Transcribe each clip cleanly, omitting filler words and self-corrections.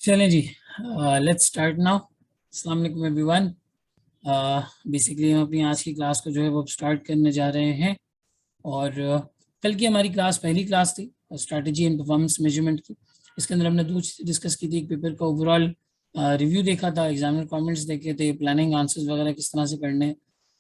चलें जी। Let's start now. अस्सलाम वालेकुम एवरीवन। बेसिकली हम अपनी आज की क्लास को जो है वो स्टार्ट करने जा रहे हैं। और कल की हमारी क्लास पहली क्लास थी स्ट्रैटेजी एंड परफॉर्मेंस मेजरमेंट की। इसके अंदर हमने दो चीज़ें डिस्कस की थी। एक पेपर का ओवरऑल रिव्यू देखा था, एग्जामिनर कमेंट्स देखे थे, प्लानिंग आंसर्स वगैरह किस तरह से करने,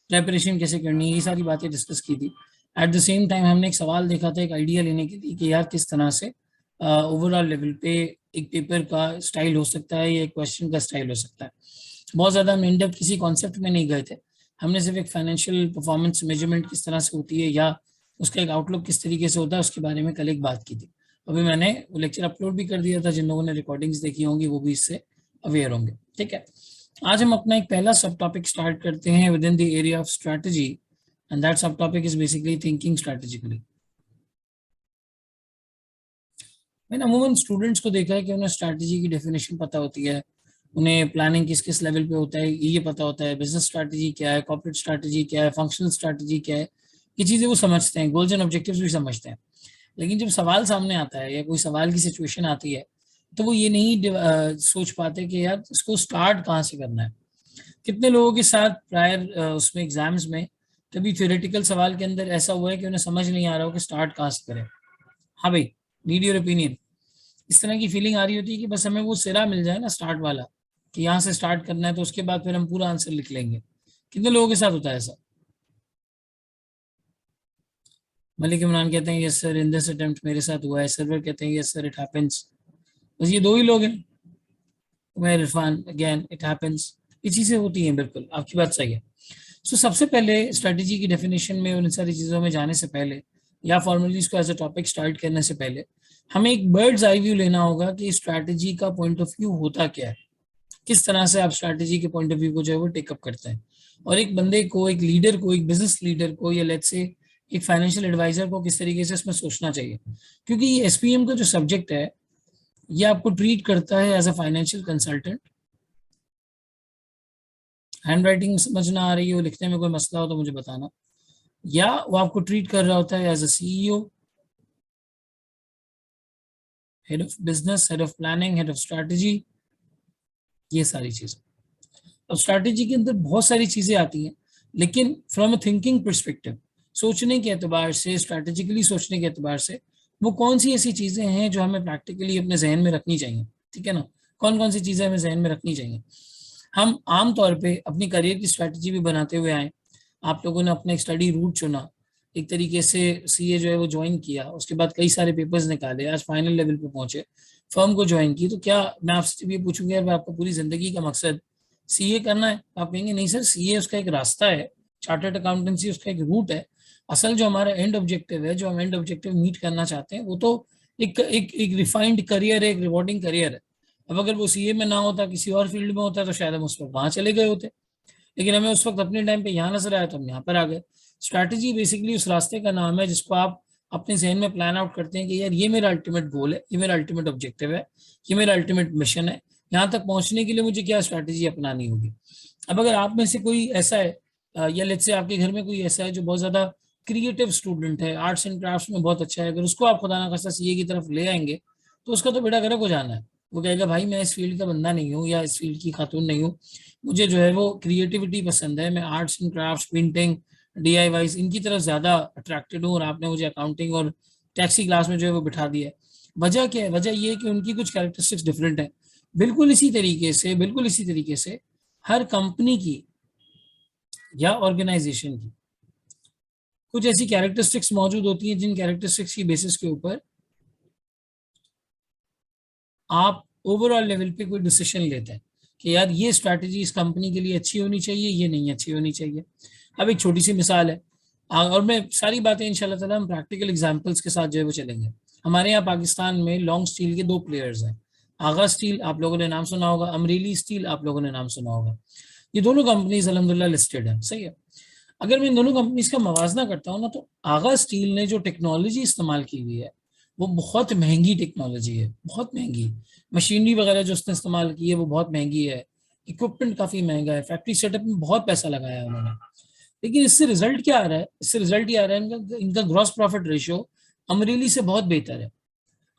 प्रेपरेशन कैसे करनी है, ये सारी बातें डिस्कस की थी। एट द सेम टाइम हमने एक सवाल देखा था एक आइडिया लेने के लिए कि यार किस तरह से ओवरऑल लेवल पे एक पेपर का स्टाइल हो सकता है या एक क्वेश्चन का स्टाइल हो सकता है। बहुत ज़्यादा हम इन डेप्थ किसी कॉन्सेप्ट में नहीं गए थे। हमने सिर्फ एक फाइनेंशियल परफॉर्मेंस मेजरमेंट किस तरह से होती है या उसका एक आउटलुक किस तरीके से होता है उसके बारे में कल एक बात की थी। अभी मैंने वो लेक्चर अपलोड भी कर दिया था, जिन लोगों ने रिकॉर्डिंग्स देखी होंगी वो भी इससे अवेयर होंगे। ठीक है, आज हम अपना एक पहला सब टॉपिक स्टार्ट करते हैं within the area of strategy, and that sub topic is basically thinking strategically. मैंने अमूमन स्टूडेंट्स को देखा है कि उन्हें स्ट्रैटेजी की डेफिनेशन पता होती है, उन्हें प्लानिंग किस किस लेवल पे होता है ये पता होता है, बिजनेस स्ट्रैटेजी क्या है, कॉर्पोरेट स्ट्रैटेजी क्या है, फंक्शनल स्ट्रैटेजी क्या है, ये चीज़ें वो समझते हैं, गोल्स एंड ऑब्जेक्टिव्स भी समझते हैं। लेकिन जब सवाल सामने आता है या कोई सवाल की सिचुएशन आती है तो वो ये नहीं सोच पाते कि यार इसको स्टार्ट कहाँ से करना है। कितने लोगों के साथ प्रायर उसमें एग्जाम्स में कभी थ्योरेटिकल सवाल के अंदर ऐसा हुआ है कि उन्हें समझ नहीं आ रहा हो कि स्टार्ट कहाँ से करें। हाँ भाई, नीड योर ओपिनियन। इस तरह की फीलिंग आ रही होती है कि बस हमें वो सिरा मिल जाए ना स्टार्ट वाला, कि यहाँ से स्टार्ट करना है तो उसके बाद फिर हम पूरा आंसर लिख लेंगे। कितने लोगों के साथ होता है ऐसा? मलिक इमरान कहते हैं yes sir in this attempt मेरे साथ हुआ है। सर्वर कहते हैं यस सर इट हैपेंस। बस ये दो ही लोग हैं। मैं इरफान अगेन इट हैपेंस। ये चीज़ें होती हैं, बिल्कुल आपकी बात सही है। सो सबसे पहले स्ट्रेटजी की डेफिनेशन में उन सारी चीज़ों में जाने से पहले या फॉर्मलिटीज को एज अ टॉपिक स्टार्ट करने से पहले हमें एक बर्ड्स आई व्यू लेना होगा कि स्ट्रैटेजी का पॉइंट ऑफ व्यू होता क्या है, किस तरह से आप स्ट्रैटेजी के पॉइंट ऑफ व्यू को जो है वो टेकअप करते हैं, और एक बंदे को, एक लीडर को, एक बिजनेस लीडर को या लेट्स से एक फाइनेंशियल एडवाइजर को किस तरीके से इसमें सोचना चाहिए। क्योंकि ये एसपीएम का जो सब्जेक्ट है ये आपको ट्रीट करता है as a financial consultant. Handwriting समझ ना आ रही हो, लिखने में कोई मसला हो तो मुझे बताना। या वो आपको ट्रीट कर रहा होता है as a CEO, head of business, head of planning, head of strategy, ये सारी चीजें। अब स्ट्रैटेजी के अंदर बहुत सारी चीजें आती हैं, लेकिन फ्रॉम अ थिंकिंग परस्पेक्टिव, सोचने के एतबार से, स्ट्रैटेजिकली सोचने के एतबार से, वो कौन सी ऐसी चीजें हैं जो हमें प्रैक्टिकली अपने जहन में रखनी चाहिए। ठीक है ना, कौन कौन सी चीजें हमें जहन में रखनी चाहिए। हम आम तौर पे अपनी करियर की स्ट्रैटेजी भी बनाते हुए आए। आप लोगों ने अपना एक स्टडी रूट चुना, एक तरीके से सीए जो है वो ज्वाइन किया, उसके बाद कई सारे पेपर्स निकाले, आज फाइनल लेवल पे पहुंचे, फर्म को ज्वाइन की। तो क्या मैं आपसे जब ये पूछूंगा यार आपका पूरी जिंदगी का मकसद सीए करना है, आप कहेंगे नहीं सर, सीए उसका एक रास्ता है, चार्टर्ड अकाउंटेंसी उसका एक रूट है। असल जो हमारा एंड ऑब्जेक्टिव है, जो हम एंड ऑब्जेक्टिव मीट करना चाहते हैं, वो तो एक रिफाइंड करियर है, एक रिवॉर्डिंग करियर है। अब अगर वो सीए में ना होता, किसी और फील्ड में होता, तो शायद हम उस वक्त वहां चले गए होते। लेकिन हमें उस वक्त अपने टाइम पे यहाँ नजर आया तो हम यहाँ पर आ गए। स्ट्रैटेजी बेसिकली उस रास्ते का नाम है जिसको आप अपने जहन में प्लान आउट करते हैं कि यार ये मेरा अल्टीमेट गोल है, ये मेरा अल्टीमेट ऑब्जेक्टिव है, ये मेरा अल्टीमेट मिशन है। यहाँ तक पहुंचने के लिए मुझे क्या स्ट्रैटेजी अपनानी होगी। अब अगर आप में से कोई ऐसा है या लेट्स से आपके घर में कोई ऐसा है जो बहुत ज्यादा क्रिएटिव स्टूडेंट है, आर्ट्स एंड क्राफ्ट्स में बहुत अच्छा है, अगर उसको आप खुदा ना खास्ता सीए की तरफ ले आएंगे तो उसका तो बेड़ा गर्क हो जाना है। वो कहेगा भाई मैं इस फील्ड का बंदा नहीं हूँ या इस फील्ड की खातून नहीं हूँ, मुझे जो है वो क्रिएटिविटी पसंद है, मैं arts and crafts, painting, DIYs इनकी तरफ ज्यादा अट्रैक्टेड हूँ, और आपने मुझे अकाउंटिंग और टैक्सी क्लास में जो है वो बिठा दिया है। वजह क्या है? वजह ये है कि उनकी कुछ कैरेक्टरिस्टिक्स डिफरेंट है। बिल्कुल इसी तरीके से हर कंपनी की या ऑर्गेनाइजेशन की कुछ ऐसी कैरेक्टरिस्टिक्स मौजूद होती हैं जिन कैरेक्टरिस्टिक्स की बेसिस के ऊपर आप ओवरऑल लेवल पे कोई डिसीजन लेते हैं कि यार ये स्ट्रैटेजी इस कंपनी के लिए अच्छी होनी चाहिए, ये नहीं अच्छी होनी चाहिए। अब एक छोटी सी मिसाल है, और मैं सारी बातें इंशाल्लाह ताला हम प्रैक्टिकल एग्जांपल्स के साथ जो है वो चलेंगे। हमारे यहाँ पाकिस्तान में लॉन्ग स्टील के दो प्लेयर्स हैं। आगा स्टील आप लोगों ने नाम सुना होगा, अमरेली स्टील आप लोगों ने नाम सुना होगा। ये दोनों कंपनीज अल्हम्दुलिल्लाह लिस्टेड है, सही है। अगर मैं इन दोनों कंपनीज का मवाजना करता हूँ ना, तो आगा स्टील ने जो टेक्नोलॉजी इस्तेमाल की हुई है वो बहुत महंगी टेक्नोलॉजी है, बहुत महंगी। मशीनरी वगैरह जो उसने इस्तेमाल की है वो बहुत महंगी है, इक्विपमेंट काफी महंगा है, फैक्ट्री सेटअप में बहुत पैसा लगाया है उन्होंने। लेकिन इससे रिजल्ट क्या आ रहा है? इससे रिजल्ट ये आ रहा है इनका इनका ग्रॉस प्रॉफिट रेशियो अमरेली से बहुत बेहतर है।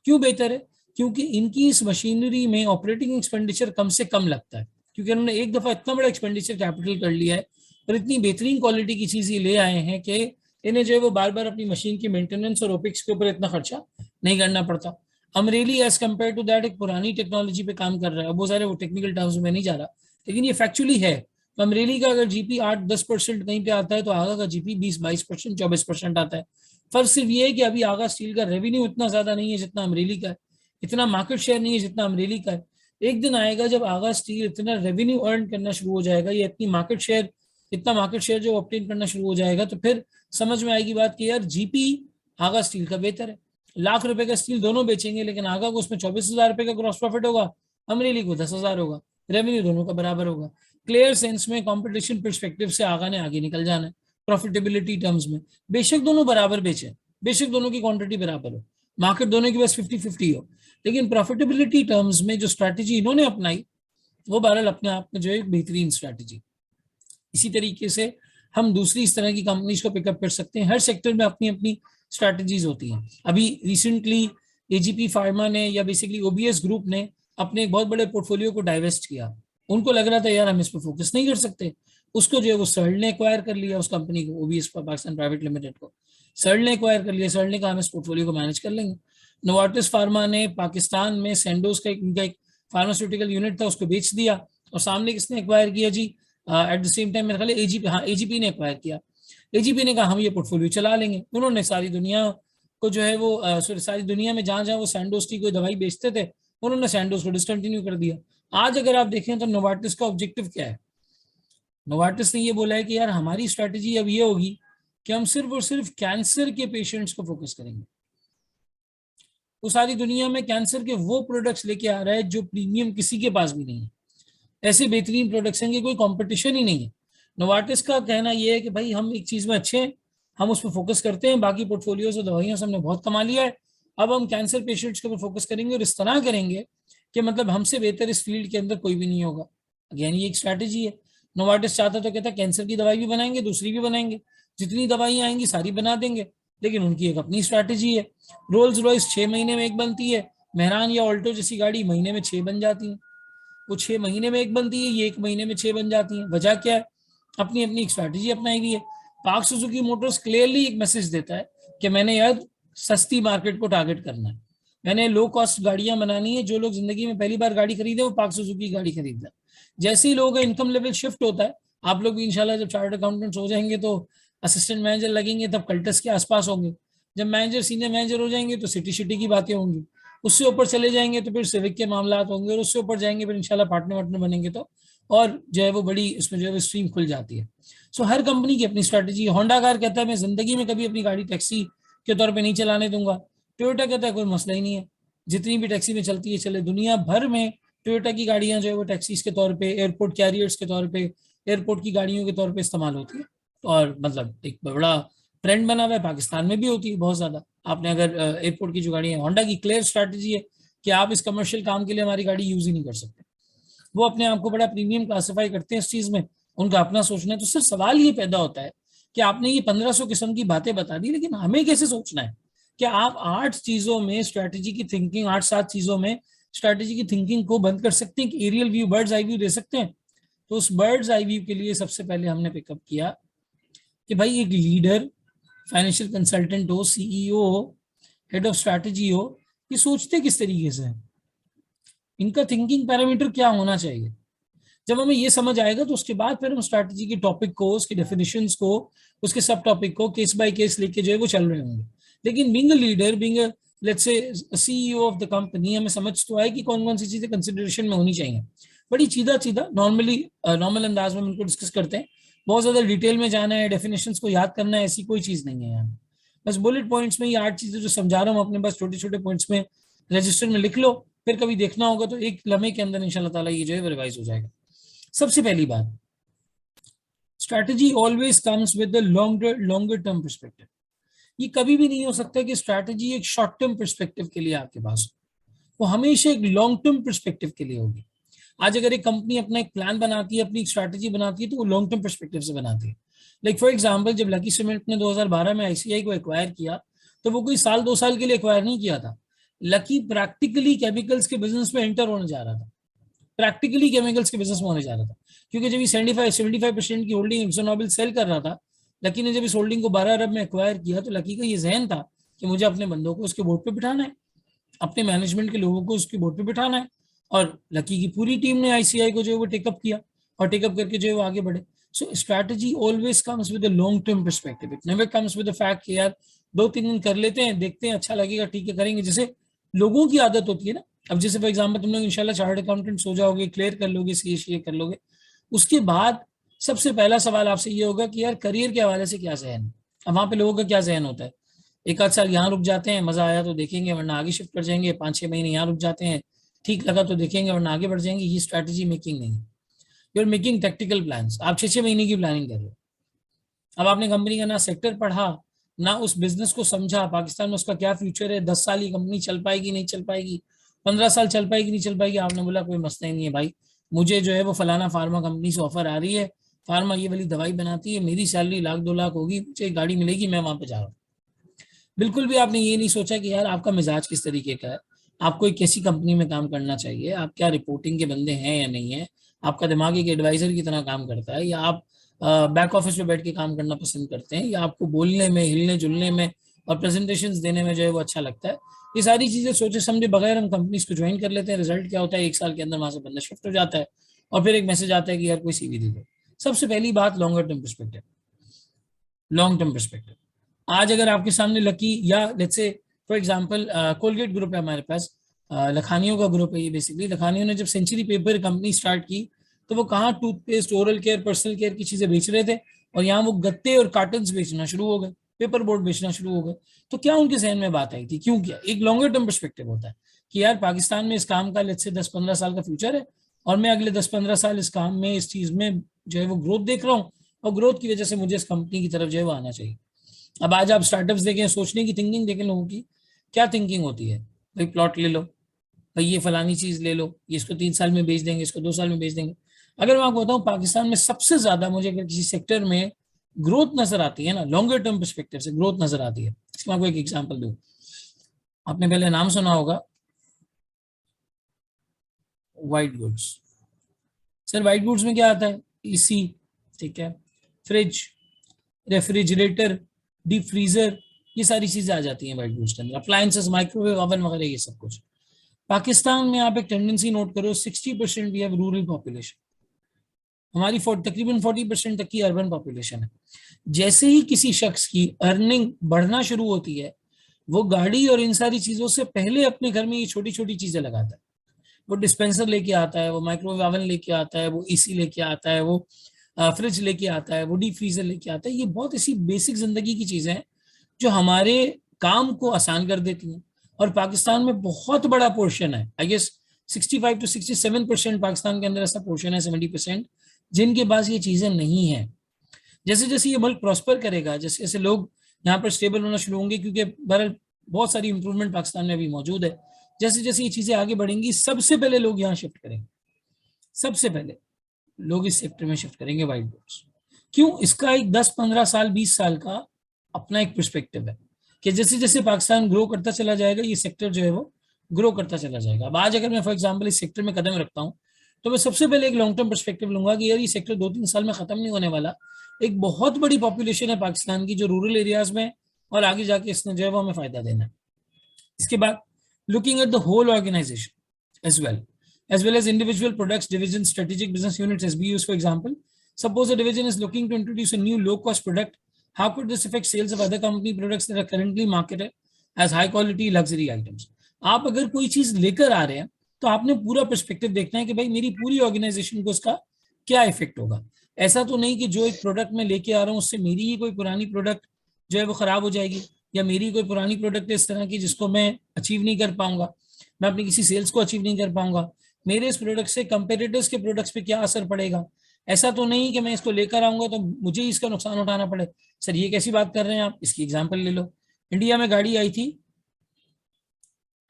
क्यों बेहतर है? क्योंकि इनकी इस मशीनरी में ऑपरेटिंग एक्सपेंडिचर कम से कम लगता है, क्योंकि उन्होंने एक दफा इतना बड़ा एक्सपेंडिचर कैपिटल कर लिया है और इतनी बेहतरीन क्वालिटी की चीज ये ले आए हैं कि इन्हें जो है वो बार बार अपनी मशीन की मेंटेनेंस और ओपिक्स के ऊपर इतना खर्चा नहीं करना पड़ता। अमरेली एज कम्पेयर टू दैट एक पुरानी टेक्नोलॉजी पे काम कर रहा है। अब वो सारे वो टेक्निकल टर्म्स में नहीं जा रहा, लेकिन ये फैक्चुअली है। तो अमरेली का अगर जीपी 8-10% कहीं पे आता है तो आगा का जीपी 20-22%, 24% आता है। फर्क सिर्फ ये है कि अभी आगा स्टील का रेवेन्यू इतना ज्यादा नहीं है जितना अमरेली का है, इतना मार्केट शेयर नहीं है जितना अमरेली का है। एक दिन आएगा जब आगा स्टील इतना रेवेन्यू अर्न करना शुरू हो जाएगा, या इतना मार्केट शेयर जो ऑब्टेन करना शुरू हो जाएगा, तो फिर समझ में आएगी बात कि यार जीपी आगा स्टील का बेहतर है। लाख रुपए का स्टील दोनों बेचेंगे, लेकिन आगा को उसमें 24,000 रुपए का ग्रॉस प्रॉफिट होगा, अमरेली को 10,000 होगा, रेवेन्यू दोनों का बराबर होगा। क्लियर सेंस में कंपटीशन परस्पेक्टिव से आगा ने आगे निकल जाना है प्रॉफिटेबिलिटी टर्म्स में। बेशक दोनों बराबर बेचे, बेशक दोनों की क्वांटिटी बराबर हो, मार्केट दोनों की बस 50-50 हो, लेकिन प्रॉफिटेबिलिटी टर्म्स में जो स्ट्रैटेजी इन्होंने अपनाई वो बहरहाल अपने आप में जो है बेहतरीन स्ट्रैटेजी। इसी तरीके से हम दूसरी इस तरह की कंपनीज को पिकअप कर सकते हैं। हर सेक्टर में अपनी अपनी स्ट्रैटेजीज होती हैं। अभी रिसेंटली एजीपी फार्मा ने या बेसिकली ओबीएस ग्रुप ने अपने एक बहुत बड़े पोर्टफोलियो को डाइवेस्ट किया। उनको लग रहा था यार हम इस पर फोकस नहीं कर सकते, उसको जो है वो सर्ल ने एक्वायर कर लिया, उस कंपनी को, ओबीएस पाकिस्तान प्राइवेट लिमिटेड को सर्ल ने एक्वायर कर लिया। सर्ल ने कहा हम इस पोर्टफोलियो को मैनेज कर लेंगे। नोवार्टिस फार्मा ने पाकिस्तान में सैंडोज का एक फार्मास्यूटिकल यूनिट था, उसको बेच दिया। और सामने किसने एक्वायर किया जी? एट द सेम टाइम मेरे ख्याल एजीपी, हाँ एजीपी ने एक्वायर किया। एजीपी ने कहा हम ये पोर्टफोलियो चला लेंगे। उन्होंने सारी दुनिया को जो है वो सारी दुनिया में जहां जहां वो सैंडोज की कोई दवाई बेचते थे, उन्होंने सैंडोज को डिसकंटिन्यू कर दिया। आज अगर आप देखें तो नोवार्टिस का ऑब्जेक्टिव क्या है? नोवार्टिस ने ये बोला है कि यार हमारी स्ट्रैटेजी अब ये होगी कि हम सिर्फ और सिर्फ कैंसर के पेशेंट्स को फोकस करेंगे। वो सारी दुनिया में कैंसर के वो प्रोडक्ट्स लेके आ रहा है जो प्रीमियम किसी के पास भी नहीं है। ऐसे बेहतरीन प्रोडक्ट्स हैं कि कोई कंपटीशन ही नहीं है। नोवार्टिस का कहना यह है कि भाई हम एक चीज में अच्छे हैं, हम उस पर फोकस करते हैं, बाकी पोर्टफोलियो से दवाइयों से हमने बहुत कमा लिया है, अब हम कैंसर पेशेंट्स के ऊपर फोकस करेंगे और इस तरह करेंगे कि मतलब हमसे बेहतर इस फील्ड के अंदर कोई भी नहीं होगा। अगेन ये एक स्ट्रैटेजी है। नोवार्टिस चाहता तो कहता कैंसर की दवाई भी बनाएंगे, दूसरी भी बनाएंगे, जितनी दवाइयां आएंगी सारी बना देंगे, लेकिन उनकी एक अपनी स्ट्रैटेजी है। रोल्स रॉयस 6 महीने में एक बनती है, मेहरान या ऑल्टो जैसी गाड़ी महीने में 6 बन जाती है। वो 6 महीने में एक बनती है, ये 1 महीने में 6 बन जाती है। वजह क्या है? अपनी अपनी एक स्ट्रैटेजी अपनाई हुई है। पार्क सुजुकी मोटर्स क्लियरली एक मैसेज देता है कि मैंने यार सस्ती मार्केट को टारगेट करना है, मैंने लो कॉस्ट गाड़ियां बनानी है। जो लोग जिंदगी में पहली बार गाड़ी खरीदे वो पार्क सुजुकी की गाड़ी खरीदना। जैसे ही लोगों का इनकम लेवल शिफ्ट होता है, आप लोग भी इंशाल्लाह जब चार्टर्ड अकाउंटेंट्स हो जाएंगे तो असिस्टेंट मैनेजर लगेंगे तब कल्टस के आसपास होंगे, जब मैनेजर सीनियर मैनेजर हो जाएंगे तो सिटी सिटी की बातें होंगी, उससे ऊपर चले जाएंगे तो फिर सिविक के मामला होंगे, और उससे ऊपर जाएंगे फिर इंशाल्लाह पार्टनर वार्टनर बनेंगे तो और जो है वो बड़ी उसमें जो है स्ट्रीम खुल जाती है। सो हर कंपनी की अपनी स्ट्रैटेजी है। होंडा कार कहता है मैं जिंदगी में कभी अपनी गाड़ी टैक्सी के तौर पे नहीं चलाने दूंगा। टोयोटा कहता है कोई मसला ही नहीं है, जितनी भी टैक्सी में चलती है चले। दुनिया भर में टोयोटा की गाड़ियां जो है वो टैक्सीज के तौर पे, एयरपोर्ट कैरियर्स के तौर पे, एयरपोर्ट की गाड़ियों के तौर पे इस्तेमाल होती है। और मतलब एक बड़ा ट्रेंड बना हुआ है, पाकिस्तान में भी होती है बहुत ज्यादा। आपने अगर एयरपोर्ट की जो गाड़ी है, होंडा की क्लियर स्ट्रैटेजी है कि आप इस कमर्शियल काम के लिए हमारी गाड़ी यूज ही नहीं कर सकते। वो अपने आप को बड़ा प्रीमियम क्लासिफाई करते हैं इस चीज में, उनका अपना सोचना है। तो सिर्फ सवाल ये पैदा होता है कि आपने ये 1500 किस्म की बातें बता दी, लेकिन हमें कैसे सोचना है कि आप 8 चीजों में स्ट्रैटेजी की थिंकिंग, 8-7 चीजों में स्ट्रैटेजी की थिंकिंग को बंद कर सकते हैं, कि aerial view, bird's eye view दे सकते हैं। तो उस बर्ड्स आई व्यू के लिए सबसे पहले हमने पिकअप किया कि भाई एक लीडर, फाइनेंशियल कंसल्टेंट हो, सीईओ हो, हेड ऑफ स्ट्रैटेजी हो, ये सोचते किस तरीके से, इनका थिंकिंग पैरामीटर क्या होना चाहिए। जब हमें ये समझ आएगा तो उसके बाद फिर हम स्ट्रैटेजी के टॉपिक को, उसके डेफिनेशंस को, उसके सब टॉपिक को केस बाय केस लेके जो है वो चल रहे होंगे। लेकिन being a leader, being a let's say CEO of the company, हमें समझ तो आए कि कौन कौन सी चीजें कंसिडरेशन में होनी चाहिए। बड़ी सीधा सीधा नॉर्मल अंदाज में उनको डिस्कस करते हैं। बहुत ज्यादा डिटेल में जाना है, डेफिनेशंस को याद करना है, ऐसी कोई चीज नहीं है यहाँ। बस बुलेट पॉइंट्स में ये 8 चीजें जो समझा रहा हूँ अपने पास छोटे छोटे पॉइंट्स में रजिस्टर में लिख लो, फिर कभी देखना होगा तो एक लम्हे के अंदर इंशाल्लाह ताला ये जो है रिवाइज हो जाएगा। सबसे पहली बात, strategy always comes with the longer term perspective. ये कभी भी नहीं हो सकता कि स्ट्रैटेजी एक शॉर्ट टर्म पर्सपेक्टिव के लिए आपके पास हो, वो हमेशा एक लॉन्ग टर्म पर्सपेक्टिव के लिए होगी। आज अगर एक कंपनी अपना एक प्लान बनाती है, अपनी एक स्ट्रैटेजी बनाती है, तो वो लॉन्ग टर्म पर्सपेक्टिव से बनाती है। लाइक फॉर एग्जांपल, जब लकी सीमेंट ने 2012 में आईसीआई को एक्वायर किया, तो वो कोई साल 2 साल के लिए एक्वायर नहीं किया था। लकी प्रैक्टिकली केमिकल्स के बिजनेस में एंटर होने जा रहा था, प्रैक्टिकली केमिकल्स के बिजनेस में होने जा रहा था, क्योंकि जब ये 75% की होल्डिंग एक्सोनोबिल सेल कर रहा था, लकी ने जब इस होल्डिंग को 12 अरब में एक्वायर किया, तो लकी का ये जहन था कि मुझे अपने बंदों को उसके बोर्ड पे बिठाना है, अपने मैनेजमेंट के लोगों को उसके बोर्ड पे बिठाना है। और लकी की पूरी टीम ने आईसीआई को जो है वो टेकअप किया और टेकअप करके जो है वो आगे बढ़े। So strategy always comes with a long term perspective, it never comes with the fact कि यार 2-3 दिन कर लेते हैं, देखते हैं अच्छा लगेगा ठीक है करेंगे, जैसे लोगों की आदत होती है ना। अब जैसे फॉर एग्जाम्पल तुम लोग इंशाल्लाह चार्टर्ड अकाउंटेंट हो जाओगे, क्लियर कर लोगे, सीए कर लोगे, उसके बाद सबसे पहला सवाल आपसे ये होगा कि यार करियर के हवाले से क्या जहन है। अब वहाँ पे लोगों का क्या जहन होता है, एक आध साल यहाँ रुक जाते हैं, मजा आया तो देखेंगे वरना आगे शिफ्ट कर जाएंगे, 5-6 महीने यहाँ रुक जाते हैं, ठीक लगा तो देखेंगे वरना आगे बढ़ जाएंगे। ये स्ट्रैटेजी मेकिंग नहीं है, you are making tactical plans. आप 6-6 महीने की प्लानिंग कर रहे हो। अब आपने कंपनी का ना सेक्टर पढ़ा, ना उस बिजनेस को समझा, पाकिस्तान में उसका क्या फ्यूचर है, 10 साल की कंपनी चल पाएगी नहीं चल पाएगी, 15 साल चल पाएगी नहीं चल पाएगी, आपने बोला कोई मसला ही नहीं है भाई, मुझे जो है वो फलाना फार्मा कंपनी से ऑफर आ रही है, फार्मा ये वाली दवाई बनाती है, मेरी सैलरी 1-2 लाख होगी, मुझे गाड़ी मिलेगी, मैं वहां पे जा रहा हूँ। बिल्कुल भी आपने ये नहीं सोचा कि यार आपका मिजाज किस तरीके का है, आपको एक कैसी कंपनी में काम करना चाहिए, आप क्या रिपोर्टिंग के बंदे हैं या नहीं है, आपका दिमाग एक एडवाइजर की तरह काम करता है, या आप बैक ऑफिस में बैठ के काम करना पसंद करते हैं, या आपको बोलने में, हिलने जुलने में और प्रेजेंटेशंस देने में जो है वो अच्छा लगता है। ये सारी चीजें सोचे समझे बगैर हम कंपनीज को ज्वाइन कर लेते हैं। रिजल्ट क्या होता है, 1 साल के अंदर वहां से बंदा शिफ्ट हो जाता है और फिर एक मैसेज आता है कि यार कोई सीवी दे दो। सबसे पहली बात longer term perspective, long term perspective. आज अगर आपके सामने लकी या let's say for example Colgate group है हमारे पास, लखानियों का ग्रुप है ये, बेसिकली लखानियों ने जब सेंचुरी पेपर कंपनी स्टार्ट की तो वो कहाँ toothpaste, oral care, personal care की चीजें बेच रहे थे, और यहाँ वो गत्ते और कार्टन बेचना शुरू हो गए, पेपर बोर्ड बेचना शुरू हो गए। तो क्या उनके जहन में बात आई थी, क्यों किया? एक लॉन्गर टर्म परस्पेक्टिव होता है कि यार पाकिस्तान में इस काम का लेट्स से 10-15 साल का फ्यूचर है, और मैं अगले 10-15 साल इस काम में, इस चीज में जो है वो ग्रोथ देख रहा हूँ, और ग्रोथ की वजह से मुझे इस कंपनी की तरफ जो है वो आना चाहिए। अब आज आप स्टार्टअप्स देखें, सोचने की थिंकिंग देखें लोगों की, क्या थिंकिंग होती है, भाई प्लॉट ले लो, भाई ये फलानी चीज ले लो, ये इसको 3 साल में बेच देंगे, इसको 2 साल में बेच देंगे। अगर मैं आपको बताऊं पाकिस्तान में सबसे ज्यादा मुझे अगर किसी सेक्टर में ग्रोथ नजर आती है ना, लॉन्गर टर्म परस्पेक्टिव से ग्रोथ नजर आती है, इसमें आपको एक एग्जांपल दूं। आपने पहले नाम सुना होगा white goods. Sir white goods में क्या आता है? एसी, ठीक है, फ्रिज, रेफ्रिजरेटर, डीप फ्रीजर, ये सारी चीजें आ जाती हैं व्हाइट गुड्स के अंदर, अप्लायंसेस, माइक्रोवेव ओवन वगैरह, ये सब कुछ। पाकिस्तान में आप एक टेंडेंसी नोट करो, 60% वी हैव रूरल पॉपुलेशन, हमारी तकरीबन 40% तक की अर्बन पॉपुलेशन है। जैसे ही किसी शख्स की अर्निंग बढ़ना शुरू होती है, वो गाड़ी और इन सारी चीजों से पहले अपने घर में ये छोटी छोटी चीजें लगाता है। वो डिस्पेंसर लेके आता है, वो माइक्रोवेव ओवन लेके आता है, वो एसी लेके आता है, वो फ्रिज लेके आता है, वो डीप फ्रीजर लेके आता है। ये बहुत ऐसी बेसिक जिंदगी की चीजें हैं जो हमारे काम को आसान कर देती हैं। और पाकिस्तान में बहुत बड़ा पोर्शन है, आई गेस 65 to 67% पाकिस्तान के अंदर ऐसा पोर्शन है, 70%, जिनके पास ये चीजें नहीं है। जैसे जैसे ये मुल्क प्रॉस्पर करेगा, जैसे जैसे लोग यहाँ पर स्टेबल होना शुरू होंगे, क्योंकि बहरहाल बहुत सारी इंप्रूवमेंट पाकिस्तान में अभी मौजूद है, जैसे जैसे ये चीजें आगे बढ़ेंगी, सबसे पहले लोग यहाँ शिफ्ट करेंगे, सबसे पहले लोग इस सेक्टर में शिफ्ट करेंगे व्हाइट बोर्ड्स। क्यों? इसका एक 10-15 साल 20 साल का अपना एक पर्सपेक्टिव है कि जैसे जैसे पाकिस्तान ग्रो करता चला जाएगा, ये सेक्टर जो है वो ग्रो करता चला जाएगा। अब आज अगर मैं फॉर एग्जांपल इस सेक्टर में कदम रखता हूँ, तो मैं सबसे पहले एक लॉन्ग टर्म पर्सपेक्टिव लूंगा कि यार ये सेक्टर 2-3 साल में खत्म नहीं होने वाला। एक बहुत बड़ी पॉपुलेशन है पाकिस्तान की जो रूरल एरियाज में, और आगे जाके इसने जो है वो हमें फायदा देना है। इसके बाद looking at the whole organization as well as individual products, divisions, strategic business units, SBUs, for example. Suppose a division is looking to introduce a new low-cost product. How could this affect sales of other company products that are currently marketed as high-quality luxury items? आप अगर कोई चीज लेकर आ रहे हैं तो आपने पूरा पर्सपेक्टिव देखना है कि भाई मेरी पूरी ऑर्गेनाइजेशन को इसका क्या इफेक्ट होगा। ऐसा तो नहीं कि जो एक प्रोडक्ट मैं लेके आ रहा हूँ उससे मेरी ही कोई पुरानी प्रोडक्ट जो है वो खराब हो जाएगी, या मेरी कोई पुरानी प्रोडक्ट है इस तरह की जिसको मैं अचीव नहीं कर पाऊंगा, मैं अपनी किसी सेल्स को अचीव नहीं कर पाऊंगा, मेरे इस प्रोडक्ट से कंपेटिटर्स के प्रोडक्ट्स पे क्या असर पड़ेगा। ऐसा तो नहीं कि मैं इसको लेकर आऊंगा तो मुझे ही इसका नुकसान उठाना पड़े। सर ये कैसी बात कर रहे हैं आप? इसकी एग्जांपल ले लो। इंडिया में गाड़ी आई थी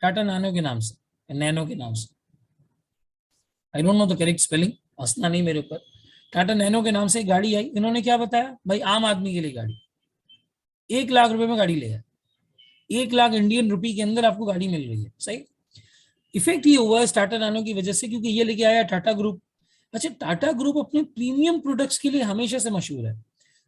टाटा नैनो के नाम से, नैनो के नाम से, I don't know the correct spelling, हंसना नहीं मेरे ऊपर। टाटा नैनो के नाम से एक गाड़ी आई, इन्होंने क्या बताया भाई, आम आदमी के लिए गाड़ी, 1 लाख रुपए में गाड़ी ले आए। 1 लाख इंडियन रुपी के अंदर आपको गाड़ी मिल रही है, सही। इफेक्ट ये हुआ है टाटा नानो की वजह से, क्योंकि ये लेके आया टाटा ग्रुप। अच्छा, टाटा ग्रुप अपने प्रीमियम प्रोडक्ट्स के लिए हमेशा से मशहूर है।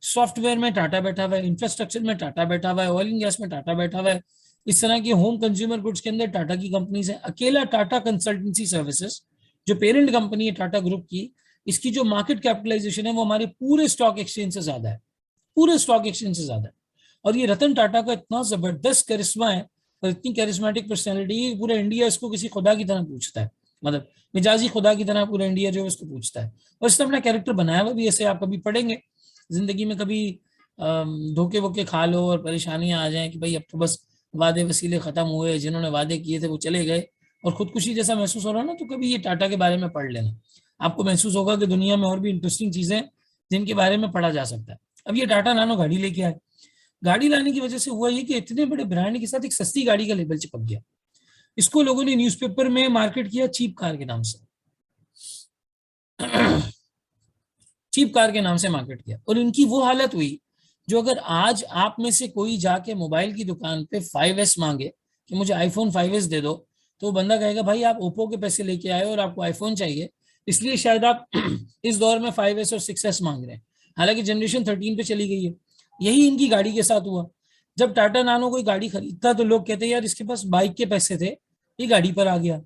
सॉफ्टवेयर में टाटा बैठा हुआ है, इंफ्रास्ट्रक्चर में टाटा बैठा हुआ है, ऑयल एंड गैस में टाटा बैठा हुआ है, इस तरह के होम कंज्यूमर गुड्स के अंदर टाटा की कंपनीज है। अकेला टाटा कंसल्टेंसी सर्विसेज जो पेरेंट कंपनी है टाटा ग्रुप की, इसकी जो मार्केट कैपिटलाइजेशन है वो हमारे पूरे स्टॉक एक्सचेंज से ज्यादा है, पूरे स्टॉक एक्सचेंज से ज्यादा है। और ये रतन टाटा का इतना जबरदस्त करिश्मा है और इतनी कैरिस्मेटिक पर्सनैलिटी, पूरा इंडिया इसको किसी खुदा की तरह पूछता है, मतलब मिजाजी खुदा की तरह पूरा इंडिया जो है उसको पूछता है। और इसने अपना कैरेक्टर बनाया हुआ भी ऐसे, आप कभी पढ़ेंगे जिंदगी में, कभी धोखे वोके खा लो और परेशानियां आ जाएं कि भाई अब तो बस वादे वसीले खत्म हुए, जिन्होंने वादे किए थे वो चले गए, और खुदकुशी जैसा महसूस हो रहा है ना, तो कभी ये टाटा के बारे में पढ़ लेना। आपको महसूस होगा कि दुनिया में और भी इंटरेस्टिंग चीजें जिनके बारे में पढ़ा जा सकता है। अब ये टाटा नानो गाड़ी लेके आए, गाड़ी लाने की वजह से हुआ ये कि इतने बड़े ब्रांड के साथ एक सस्ती गाड़ी का लेबल चिपक गया। इसको लोगों ने न्यूज़पेपर में मार्केट किया चीप कार के नाम से। चीप कार के नाम से मार्केट किया, और इनकी वो हालत हुई जो अगर आज आप में से कोई जाके मोबाइल की दुकान पे 5S मांगे कि मुझे आईफोन 5S दे दो, तो वो बंदा कहेगा भाई आप ओप्पो के पैसे लेके आए और आपको आईफोन चाहिए, इसलिए शायद आप इस दौर में 5S और 6S मांग रहे हैं। हालांकि जनरेशन 13 पे चली गई है। यही इनकी गाड़ी के साथ हुआ। जब टाटा नानो कोई गाड़ी खरीदता तो लोग कहते यार इसके पास बाइक के पैसे थे, ये गाड़ी पर आ गया।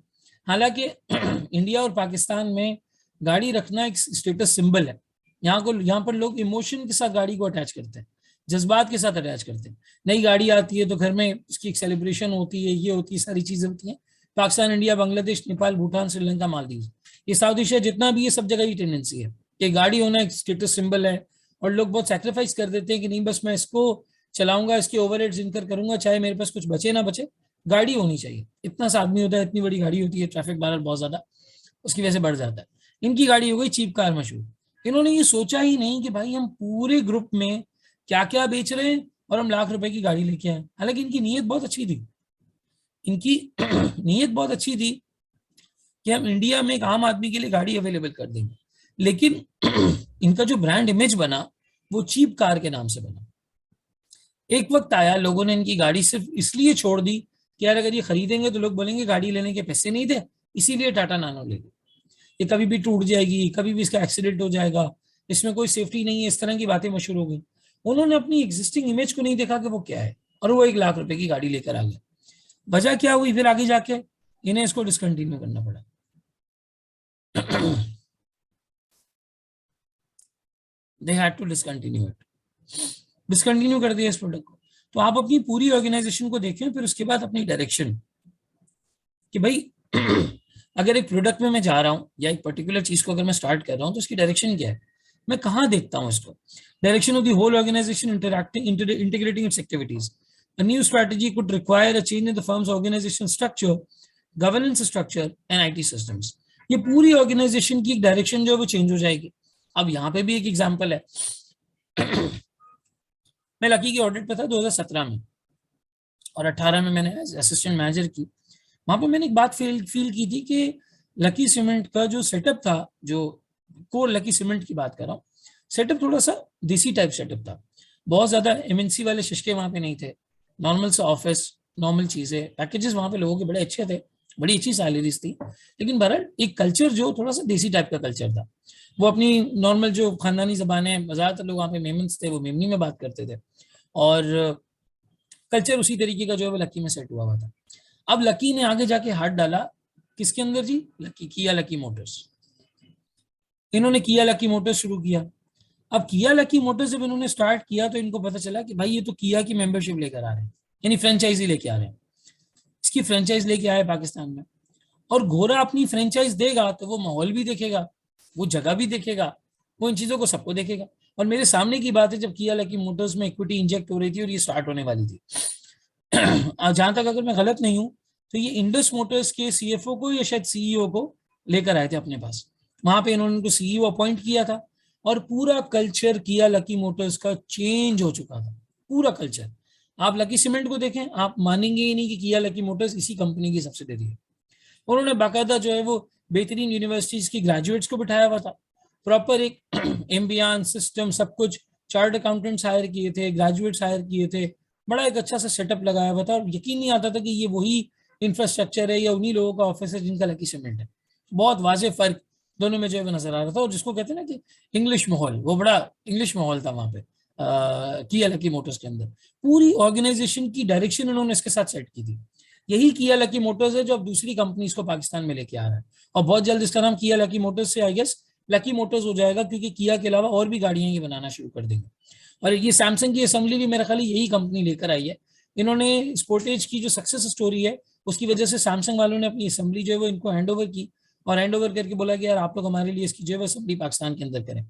हालांकि इंडिया और पाकिस्तान में गाड़ी रखना एक स्टेटस सिंबल है। यहाँ पर लोग इमोशन के साथ गाड़ी को अटैच करते हैं, जज्बात के साथ अटैच करते हैं। नई गाड़ी आती है तो घर में उसकी एक सेलिब्रेशन होती है, ये होती है, सारी चीजें होती हैं। पाकिस्तान, इंडिया, बांग्लादेश, नेपाल, भूटान, श्रीलंका, मालदीव, ये साउथ एशिया जितना भी, ये सब जगह ये टेंडेंसी है कि गाड़ी होना एक स्टेटस सिंबल है। और लोग बहुत सेक्रीफाइस कर देते हैं कि नहीं बस मैं इसको चलाऊंगा, इसके ओवरहेड्स इनकर करूंगा, चाहे मेरे पास कुछ बचे ना बचे, गाड़ी होनी चाहिए। इतना सा आदमी होता है, इतनी बड़ी गाड़ी होती है, ट्रैफिक बार बहुत ज्यादा, उसकी वजह से बढ़ जाता है। इनकी गाड़ी हो गई चीप कार मशहूर। इन्होंने ये सोचा ही नहीं कि भाई हम पूरे ग्रुप में क्या क्या बेच रहे हैं और हम लाख रुपए की गाड़ी लेके आए। हालांकि इनकी नीयत बहुत अच्छी थी, इनकी नीयत बहुत अच्छी थी कि हम इंडिया में एक आम आदमी के लिए गाड़ी अवेलेबल कर देंगे। लेकिन इनका जो ब्रांड इमेज बना वो चीप कार के नाम से बना। एक वक्त आया लोगों ने इनकी गाड़ी सिर्फ इसलिए छोड़ दी कि यार अगर ये खरीदेंगे तो लोग बोलेंगे गाड़ी लेने के पैसे नहीं थे, इसीलिए टाटा नानो ले ली। ये कभी भी टूट जाएगी, कभी भी इसका एक्सीडेंट हो जाएगा, इसमें कोई सेफ्टी नहीं है, इस तरह की बातें मशहूर हो गई। उन्होंने अपनी एग्जिस्टिंग इमेज को नहीं देखा कि वो क्या है, और वो 1 लाख रुपए की गाड़ी लेकर आ गए। वजह क्या हुई फिर आगे जाके, इन्हें इसको डिसकंटिन्यू करना पड़ा। They had to discontinue it, discontinue कर दिया इस प्रोडक्ट को। तो आप अपनी पूरी ऑर्गेनाइजेशन को देखें, फिर उसके बाद अपनी डायरेक्शन कि भाई अगर एक प्रोडक्ट में मैं जा रहा हूँ या एक पर्टिकुलर चीज को अगर मैं स्टार्ट कर रहा हूँ तो उसकी डायरेक्शन क्या है, मैं कहाँ देखता हूँ इसको। Direction of the whole organisation integrating its activities. A new strategy could require a change in the firm's organization structure, governance structure and IT systems. ये पूरी ऑर्गेनाइजेशन की एक डायरेक्शन जो है वो चेंज हो जाएगी। अब यहाँ पे भी एक एग्जांपल है। मैं लकी की ऑडिट पे था 2017 में, और 18 में मैंने असिस्टेंट मैनेजर की। वहां पे मैंने एक बात फील की थी कि लकी सीमेंट का जो सेटअप था, जो कोर लकी सीमेंट की बात कर रहा हूँ, सेटअप थोड़ा सा देसी टाइप सेटअप था। बहुत ज्यादा एमएनसी वाले शिशके वहां पे नहीं थे, नॉर्मल सा ऑफिस, नॉर्मल चीजें, पैकेजेस वहां पे लोगों के बड़े अच्छे थे, बड़ी अच्छी सैलरीज थी। लेकिन बहरहाल एक कल्चर जो थोड़ा सा देसी टाइप का कल्चर था। वो अपनी नॉर्मल जो खानदानी जबानें, ज्यादातर लोग वहाँ पे मेमन्स थे, वो मेमनी में बात करते थे, और कल्चर उसी तरीके का जो है वो लकी में सेट हुआ था। अब लकी ने आगे जाके हाथ डाला किसके अंदर जी, लकी, किया लकी मोटर्स। इन्होंने किया लकी मोटर्स शुरू किया। अब किया लकी मोटर्स जब इन्होंने स्टार्ट किया तो इनको पता चला कि भाई ये तो किया की मेंबरशिप लेकर आ रहे हैं, यानी फ्रेंचाइजी लेके आ रहे हैं। इसकी फ्रेंचाइज लेके आए पाकिस्तान में, और घोड़ा अपनी फ्रेंचाइज देगा तो वो माहौल भी देखेगा, वो जगह भी देखेगा, वो इन चीजों को सबको देखेगा। और मेरे सामने की बात है जब किया लकी मोटर्स में इक्विटी इंजेक्ट हो रही थी और ये स्टार्ट होने वाली थी, जहां तक अगर मैं गलत नहीं हूं तो ये इंडस मोटर्स के सीएफओ को या शायद सीईओ को लेकर आए थे अपने पास। वहां पे इन्होंने उनको सीईओ अपॉइंट किया था, और पूरा कल्चर किया लकी मोटर्स का चेंज हो चुका था, पूरा कल्चर। आप लकी सीमेंट को देखें, आप मानेंगे ही नहीं कि किया लकी मोटर्स इसी कंपनी की सब्सिडरी है। उन्होंने बाकायदा जो है वो बेहतरीन यूनिवर्सिटीज की ग्रेजुएट्स को बिठाया हुआ था, प्रॉपर एक एम्बियंस सिस्टम सब कुछ, चार्ट अकाउंटेंट्स हायर किए थे, ग्रेजुएट्स हायर किए थे, बड़ा एक अच्छा सा सेटअप लगाया हुआ था और यकीन नहीं आता था कि ये वही इंफ्रास्ट्रक्चर है या उन्हीं लोगों का ऑफिस है जिनका लकी सीमेंट है। बहुत वाजे फर्क दोनों में जो है वो नजर आ रहा था। और जिसको कहते हैं ना कि इंग्लिश माहौल, वो बड़ा इंग्लिश माहौल था वहां पे किया लकी मोटर्स के अंदर। पूरी ऑर्गेनाइजेशन की डायरेक्शन उन्होंने इसके साथ सेट की थी। यही किया लकी मोटर्स है जो अब दूसरी कंपनीज को पाकिस्तान में लेके आ रहा है, और बहुत जल्द इसका नाम किया लकी मोटर्स से आई गेस लकी मोटर्स हो जाएगा, क्योंकि किया के अलावा और भी गाड़ियां ये बनाना शुरू कर देंगे। और ये सैमसंग की असेंबली भी मेरा ख्याल यही कंपनी लेकर आई है। इन्होंने स्पोर्टेज की जो सक्सेस स्टोरी है उसकी वजह से सैमसंग वालों ने अपनी असेंबली जो है वो इनको हैंड ओवर की, और हैंड ओवर करके बोला कि यार आप लोग हमारे लिए इसकी जो है असेंबली पाकिस्तान के अंदर करें।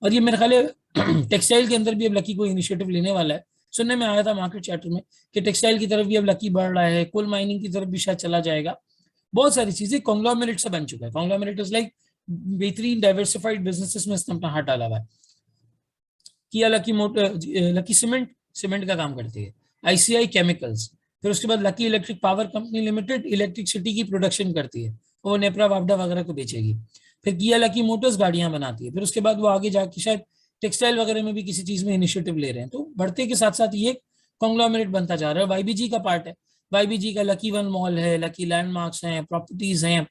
और ये मेरे ख्याल टेक्सटाइल के अंदर भी अब लकी कोई इनिशिएटिव लेने वाला है। सुनने में आया था मार्केट चैटर में कि टेक्सटाइल की तरफ भी अब लकी बढ़ रहा है, कोल माइनिंग की तरफ भी शायद चला जाएगा। बहुत सारी चीजें कॉन्ग्लोमेरेट से बन चुका है। कॉन्ग्लोमेरेट इज लाइक बेहतरीन डाइवर्सिफाइड बिजनेसेस में इसने अपना हाथ डाला हुआ है। किया lucky motor, lucky cement, cement का काम करती है। आईसीआई केमिकल्स, फिर उसके बाद lucky electric power company limited electricity की प्रोडक्शन करती है, वो नेपरा वापडा वगैरह को बेचेगी। फिर किया लकी मोटर्स गाड़ियां बनाती है। फिर उसके बाद वो आगे जाके शायद टेक्सटाइल वगैरह में भी किसी चीज में इनिशिएटिव ले रहे हैं। तो बढ़ते के साथ साथ ये कॉन्ग्लोमेरेट बनता जा रहा है। वाईबीजी का पार्ट है। वाईबीजी का लकी वन मॉल है, लकी लैंडमार्क्स हैं, प्रॉपर्टीज हैं,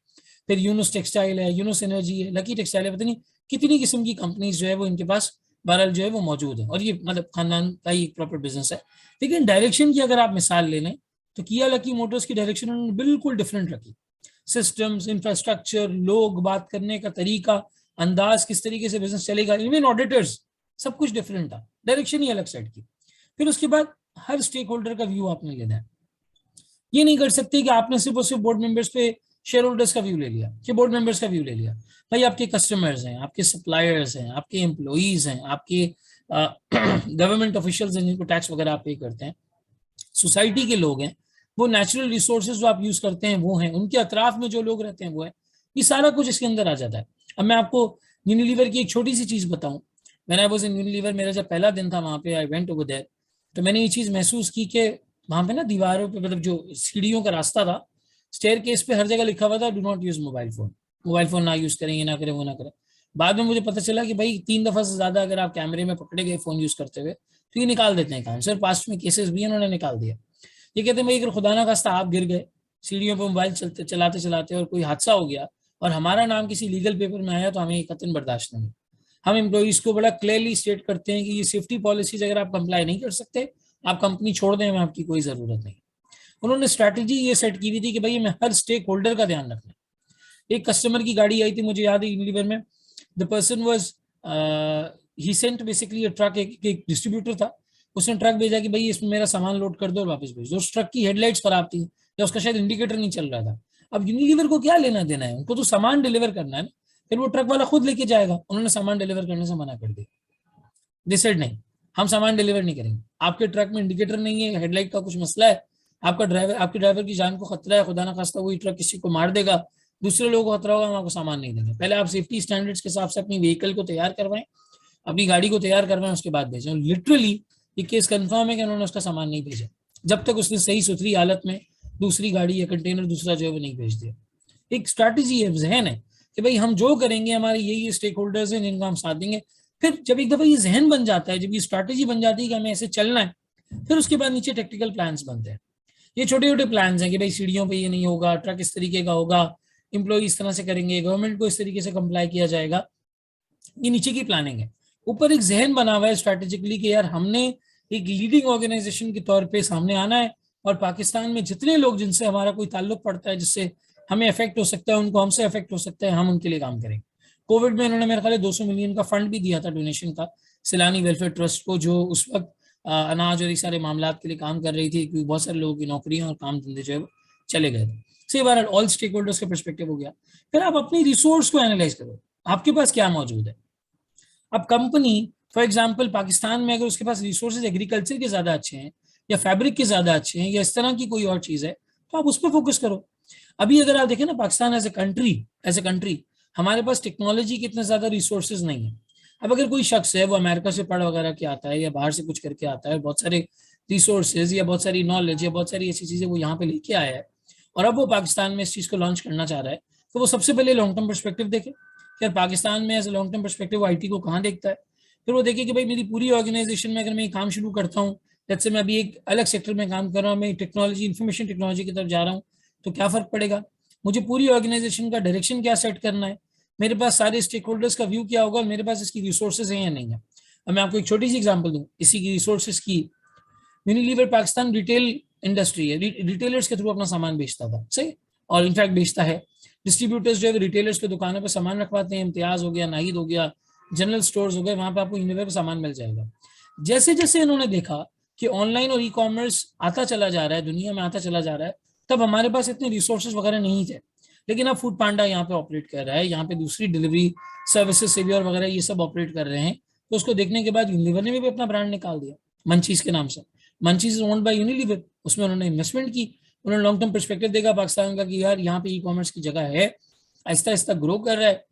फिर यूनुस टेक्सटाइल है, यूनुस एनर्जी है, लकी टेक्सटाइल है, पता नहीं कितनी किस्म की कंपनीज जो है वो इनके पास बहरहाल जो है वो मौजूद है। और ये मतलब खानदान का ही एक प्रॉपर बिजनेस है। लेकिन डायरेक्शन की अगर आप मिसाल ले लें तो किया लकी मोटर्स की डायरेक्शन उन्होंने बिल्कुल डिफरेंट रखी। सिस्टम्स, इंफ्रास्ट्रक्चर, लोग, बात करने का तरीका, अंदाज, किस तरीके से बिजनेस चलेगा, इवन ऑडिटर्स, सब कुछ डिफरेंट था। डायरेक्शन ही अलग सेट की। फिर उसके बाद हर स्टेक होल्डर का व्यू आपने लेना है। ये नहीं कर सकते कि आपने सिर्फ और सिर्फ बोर्ड मेंबर्स पे शेयर होल्डर्स का व्यू ले लिया कि बोर्ड मेंबर्स का व्यू ले लिया। भाई आपके कस्टमर्स हैं, आपके सप्लायर्स हैं, आपके एम्प्लॉइज हैं, आपके गवर्नमेंट ऑफिशियल्स हैं जिनको टैक्स वगैरह आप पे करते हैं, सोसाइटी के लोग हैं, वो नेचुरल रिसोर्सेज जो आप यूज करते हैं वो हैं, उनके अतराफ में जो लोग रहते हैं वो है। ये सारा कुछ इसके अंदर आ जाता है। अब मैं आपको यूनिलीवर की एक छोटी सी चीज बताऊं। मैंने आई वाज इन यूनिलीवर, मेरा जब पहला दिन था वहां पे, आई वेंट ओवर देयर, तो मैंने ये चीज महसूस की कि वहां पे ना दीवारों पे, मतलब जो सीढ़ियों का रास्ता था, स्टेयर केस पे हर जगह लिखा हुआ था do not use mobile phone. Mobile phone ना यूज करें, ये ना करें, वो ना करें। बाद में मुझे पता चला कि भाई 3 दफा से ज्यादा अगर आप कैमरे में पकड़े गए फोन यूज करते हुए तो ये निकाल देते हैं काम। सर पास्ट में केसेस भी इन्होंने निकाल दिया। ये कहते हैं भाई अगर खुदा ना खास्ता आप गिर गए सीढ़ियों पर मोबाइल चलते चलाते चलाते और कोई हादसा हो गया और हमारा नाम किसी लीगल पेपर में आया तो हमें कतई बर्दाश्त नहीं। हम एम्प्लॉइज को बड़ा क्लियरली स्टेट करते हैं कि ये सेफ्टी पॉलिसीज अगर आप कंप्लाई नहीं कर सकते, आप कंपनी छोड़ दें, हमें आपकी कोई जरूरत नहीं। उन्होंने स्ट्रैटेजी ये सेट की हुई थी कि भाई मैं हर स्टेक होल्डर का ध्यान रखना। एक कस्टमर की गाड़ी आई थी, मुझे याद है यूनिलीवर में, the person was he sent basically a truck, एक डिस्ट्रीब्यूटर था, उसने ट्रक भेजा कि भाई इसमें मेरा सामान लोड कर दो और वापस भेज दो। उस ट्रक की हेडलाइट्स खराब थी या उसका शायद इंडिकेटर नहीं चल रहा था। अब यूनिलीवर को क्या लेना देना है, उनको तो सामान डिलीवर करना है ना। फिर वो ट्रक वाला खुद लेके जाएगा। उन्होंने सामान डिलीवर करने से मना कर दिया। दे सेड नहीं, हम सामान डिलीवर नहीं करेंगे। आपके ट्रक में इंडिकेटर नहीं है, हेडलाइट का कुछ मसला है, आपके ड्राइवर की जान को खतरा है, खुदा ना खास्ता वही ट्रक किसी को मार देगा, दूसरे लोगों को खतरा होगा, हम आपको सामान नहीं देंगे। पहले आप सेफ्टी स्टैंडर्ड्स के हिसाब से अपनी व्हीकल को तैयार करवाएं, अपनी गाड़ी को तैयार करवाएं, उसके बाद भेजें। लिटरली ये केस कंफर्म है कि उन्होंने उसका सामान नहीं भेजा जब तक उसने सही सुथरी हालत में दूसरी गाड़ी या कंटेनर दूसरा जो है वो नहीं भेज दिया। एक स्ट्रैटेजी है, जहन है कि भाई हम जो करेंगे हमारे यही स्टेक होल्डर्स हैं जिनको हम साथ देंगे। फिर जब एक दफा ये जहन बन जाता है, जब ये स्ट्रैटेजी बन जाती है कि हमें ऐसे चलना है, फिर उसके बाद नीचे टेक्निकल प्लान्स बनते हैं। ये छोटे छोटे प्लान्स हैं कि भाई सीढ़ियों पे ये नहीं होगा, ट्रक इस तरीके का होगा, एम्प्लॉय इस तरह से करेंगे, गवर्नमेंट को इस तरीके से कंप्लाई किया जाएगा। ये नीचे की प्लानिंग है। ऊपर एक जहन बना हुआ है स्ट्रैटेजिकली कि यार हमने एक लीडिंग ऑर्गेनाइजेशन के तौर पे सामने आना है, और पाकिस्तान में जितने लोग जिनसे हमारा कोई ताल्लुक पड़ता है, जिससे हमें इफेक्ट हो सकता है, उनको हमसे इफेक्ट हो सकता है, हम उनके लिए काम करेंगे। कोविड में इन्होंने मेरे ख्याल 200 मिलियन का फंड भी दिया था डोनेशन का सैलानी वेलफेयर ट्रस्ट को, जो उस वक्त अनाज और इस सारे मामला के लिए काम कर रही थी, क्योंकि बहुत सारे लोगों की नौकरियां और काम धंधे जो है चले गए थे। सही बार ऑल स्टेक होल्डर्स का पर्सपेक्टिव हो गया। फिर आप अपनी रिसोर्स को एनालाइज करो, आपके पास क्या मौजूद है। अब कंपनी फॉर एग्जांपल पाकिस्तान में अगर उसके पास रिसोर्सेज एग्रीकल्चर के ज्यादा अच्छे हैं, या फैब्रिक के ज्यादा अच्छे हैं, या इस तरह की कोई और चीज है, तो आप उस पर फोकस करो। अभी अगर आप देखें ना, पाकिस्तान एज ए कंट्री हमारे पास टेक्नोलॉजी के इतने ज्यादा रिसोर्सेज नहीं है। अब अगर कोई शख्स है वो अमेरिका से पढ़ वगैरह के आता है या बाहर से कुछ करके आता है, बहुत सारे रिसोर्सेज या बहुत सारी नॉलेज या बहुत सारी ऐसी चीजें वो यहाँ पे लेके आया है, और अब वो पाकिस्तान में इस चीज को लॉन्च करना चाह रहा है, तो वो सबसे पहले लॉन्ग टर्म परस्पेक्टिव देखे कि यार पाकिस्तान में as a long term perspective IT को कहाँ देखता है। फिर वो देखे कि भाई मेरी पूरी ऑर्गेनाइजेशन में अगर मैं काम शुरू करता हूँ जैसे मैं अभी एक अलग सेक्टर में काम कर रहा हूँ, मैं टेक्नोलॉजी, इंफॉर्मेशन टेक्नोलॉजी की तरफ जा रहा हूँ, तो क्या फर्क पड़ेगा, मुझे पूरी ऑर्गेनाइजेशन का डायरेक्शन क्या सेट करना है, मेरे पास सारे स्टेक होल्डर्स का व्यू क्या होगा, मेरे पास इसकी रिसोर्सेज हैं या नहीं है। अब मैं आपको एक छोटी सी एग्जांपल दूं इसी की रिसोर्सेज की। यूनिलीवर पाकिस्तान रिटेल इंडस्ट्री है, रिटेलर्स के थ्रू अपना सामान बेचता था, सही, और इनफैक्ट बेचता है। डिस्ट्रीब्यूटर्स जो है रिटेलर्स के दुकानों पर सामान रखवाते हैं, इम्तियाज हो गया, नाहिद हो गया, जनरल स्टोर्स हो गए, वहां पे आपको यूनिलीवर पर सामान मिल जाएगा। जैसे जैसे इन्होंने देखा कि ऑनलाइन और ई कॉमर्स आता चला जा रहा है, दुनिया में आता चला जा रहा है, तब हमारे पास इतने रिसोर्सेज वगैरह नहीं थे। लेकिन अब फूड पांडा यहाँ पे ऑपरेट कर रहा है, यहाँ पे दूसरी डिलीवरी सर्विसेज सेवियर वगैरह ये सब ऑपरेट कर रहे हैं। तो उसको देखने के बाद यूनिलीवर ने भी अपना ब्रांड निकाल दिया मंचीज के नाम से। Munchies is owned by Unilever, उसमें उन्होंने इन्वेस्टमेंट की, उन्होंने लॉन्ग टर्म पर्सपेक्टिव देखा पाकिस्तान का कि यार यहाँ पे ई कॉमर्स की जगह है, आहिस्ता आहिस्ता ग्रो कर रहा है।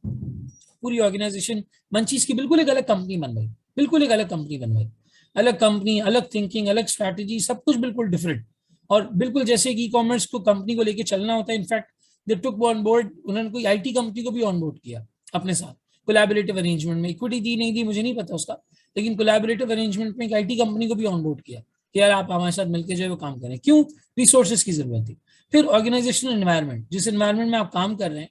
पूरी ऑर्गेनाइजेशन मंचीज की बिल्कुल एक अलग कंपनी बन गई, बिल्कुल एक अलग कंपनी बन गई, अलग कंपनी, अलग थिंकिंग, अलग स्ट्रैटेजी, सब कुछ बिल्कुल डिफरेंट। और बिल्कुल जैसे कि ई कॉमर्स को कंपनी को लेके चलना होता है, in fact they took on board, उन्होंने कोई आईटी कंपनी को भी ऑन बोर्ड किया अपने साथ, कोलैबोरेटिव अरेंजमेंट में, इक्विटी दी नहीं दी मुझे नहीं पता उसका, लेकिन कोलैबोरेटिव अरेंजमेंट में एक आईटी कंपनी को भी ऑन बोर्ड किया कि यार आप हमारे साथ मिलकर जो है वो काम करें। क्यों? रिसोर्सेज की जरूरत थी। फिर ऑर्गेनाइजेशनल एनवायरनमेंट, जिस एनवायरनमेंट में आप काम कर रहे हैं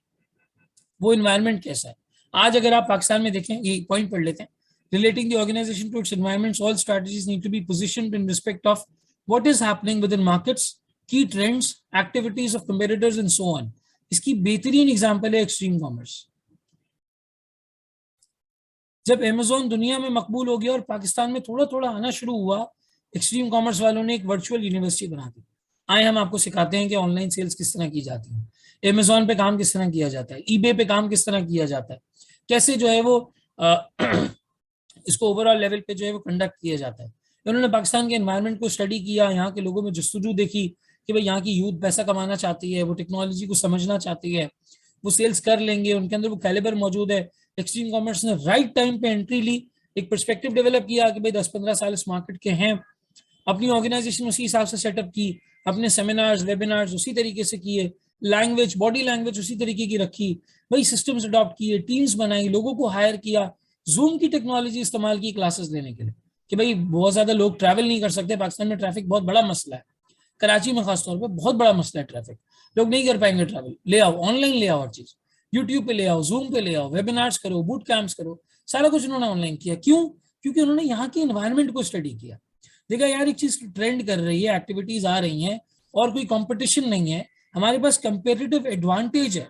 वो एनवायरनमेंट कैसा है। आज अगर आप पाकिस्तान में देखें, ये पॉइंट पढ़ लेते हैं, relating the organization to its environments, all strategies need to be positioned in respect of what is happening within markets, key trends, activities of competitors and so on. इसकी बेहतरीन एग्जांपल है एक्सट्रीम कॉमर्स। जब Amazon दुनिया में मकबूल हो गया और पाकिस्तान में थोड़ा थोड़ा आना शुरू हुआ, एक्सट्रीम कॉमर्स वालों ने एक वर्चुअल यूनिवर्सिटी बना दी। आए हम आपको सिखाते हैं कि ऑनलाइन सेल्स किस तरह की जाती है, अमेज़न पे काम किस तरह किया जाता है, ईबे पे काम किस तरह किया जाता है, कैसे जो है वो इसको ओवरऑल लेवल पे जो है वो कंडक्ट किया जाता है। उन्होंने पाकिस्तान के एनवायरनमेंट को स्टडी किया, यहाँ के लोगों में जस्तजू देखी कि भाई यहाँ की यूथ पैसा कमाना चाहती है, वो टेक्नोलॉजी को समझना चाहती है, वो सेल्स कर लेंगे, उनके अंदर वो कैलिबर मौजूद है। एक्सट्रीम कॉमर्स ने राइट टाइम पे एंट्री ली, एक पर्सपेक्टिव डेवलप किया कि भाई 10-15 साल इस मार्केट के हैं, अपनी ऑर्गेनाइजेशन उसी हिसाब से सेटअप की, अपने सेमिनार्स वेबिनार्स उसी तरीके से किए, लैंग्वेज बॉडी लैंग्वेज उसी तरीके की रखी, भाई सिस्टम्स अडॉप्ट किए, टीम्स बनाई, लोगों को हायर किया, जूम की टेक्नोलॉजी इस्तेमाल की क्लासेस लेने के लिए कि भाई बहुत ज्यादा लोग ट्रैवल नहीं कर सकते, पाकिस्तान में ट्रैफिक बहुत बड़ा मसला है, कराची में खासतौर पर बहुत बड़ा मसला है ट्रैफिक, लोग नहीं कर पाएंगे ट्रैवल, ले आओ ऑनलाइन, ले आओ हर चीज, यूट्यूब पे ले आओ, जूम पे ले आओ, वेबिनार्स करो, बूट कैंप्स करो, सारा कुछ उन्होंने ऑनलाइन किया। क्यों? क्योंकि उन्होंने यहाँ के एनवायरनमेंट को स्टडी किया, देखा यार एक चीज ट्रेंड कर रही है, एक्टिविटीज आ रही हैं और कोई कंपटीशन नहीं है, हमारे पास कंपेरेटिव एडवांटेज है।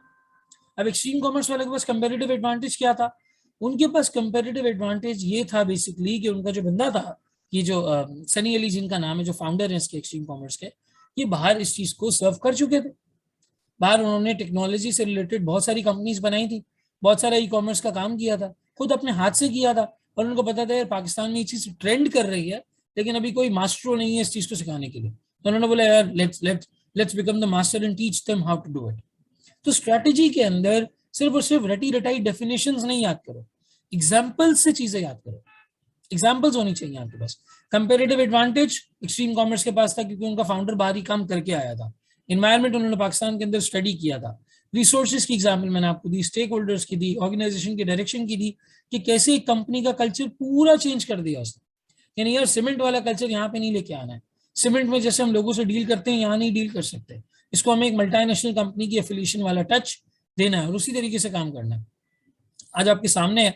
अब एक्सट्रीम कॉमर्स वाले के पास कंपेरेटिव एडवांटेज क्या था? उनके पास कंपेरेटिव एडवांटेज ये था बेसिकली कि उनका जो बंदा था, ये जो सनी अली जिनका नाम है, जो फाउंडर है इसके एक्सट्रीम कॉमर्स के, ये बाहर इस चीज को सर्व कर चुके थे। बाहर उन्होंने टेक्नोलॉजी से रिलेटेड बहुत सारी कंपनीज बनाई थी, बहुत सारा ई कॉमर्स का काम किया था, खुद अपने हाथ से किया था, और उनको पता था यार पाकिस्तान में ये चीज ट्रेंड कर रही है, लेकिन अभी कोई मास्टर नहीं है इस चीज को सिखाने के लिए। तो उन्होंने बोला यार let's become the master and teach them how to do it. तो स्ट्रेटेजी के अंदर सिर्फ और सिर्फ रटी रटाई डेफिनेशंस नहीं याद करो, एग्जाम्पल्स से चीजें याद करो, एग्जाम्पल्स होनी चाहिए आपके पास। कंपेरेटिव एडवांटेज एक्सट्रीम कॉमर्स के पास था क्योंकि उनका फाउंडर बाहरी काम करके आया था, एनवायरनमेंट उन्होंने पाकिस्तान के अंदर स्टडी किया था, रिसोर्सेज की एग्जाम्पल मैंने आपको दी, स्टेक होल्डर्स की दी, ऑर्गेनाइजेशन की डायरेक्शन की दी कि कैसे एक कंपनी का कल्चर पूरा चेंज कर दिया उसने। यानी यार सीमेंट वाला कल्चर यहाँ पे नहीं लेके आना है, सीमेंट में जैसे हम लोगों से डील करते हैं यहाँ नहीं डील कर सकते, इसको हमें एक मल्टीनेशनल कंपनी की एफिलिएशन वाला टच देना है और उसी तरीके से काम करना है। आज आपके सामने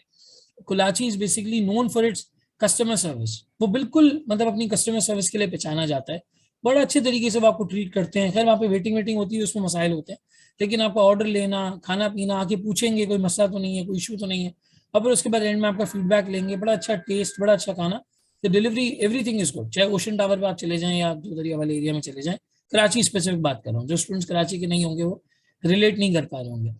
कुलाची is basically known for its customer service, वो बिल्कुल मतलब अपनी कस्टमर सर्विस के लिए पहचाना जाता है, बड़ा अच्छे तरीके से वो आपको ट्रीट करते हैं। खैर वहाँ पे वेटिंग होती है, उसमें मसाइल होते हैं, लेकिन आपका ऑर्डर लेना, खाना पीना, आके पूछेंगे कोई मसला तो नहीं है, कोई इशू तो नहीं है, और फिर उसके बाद एंड में आपका फीडबैक लेंगे, बड़ा अच्छा टेस्ट, बड़ा अच्छा खाना, तो डिलीवरी एवरीथिंग इज गुड। चाहे ओशन टावर पर आप चले जाएं या दो दरिया वाले एरिया में चले जाएं, कराची स्पेसिफिक बात कर रहा हूँ, जो स्टूडेंट्स कराची के नहीं होंगे वो रिलेट नहीं कर पा रहे होंगे,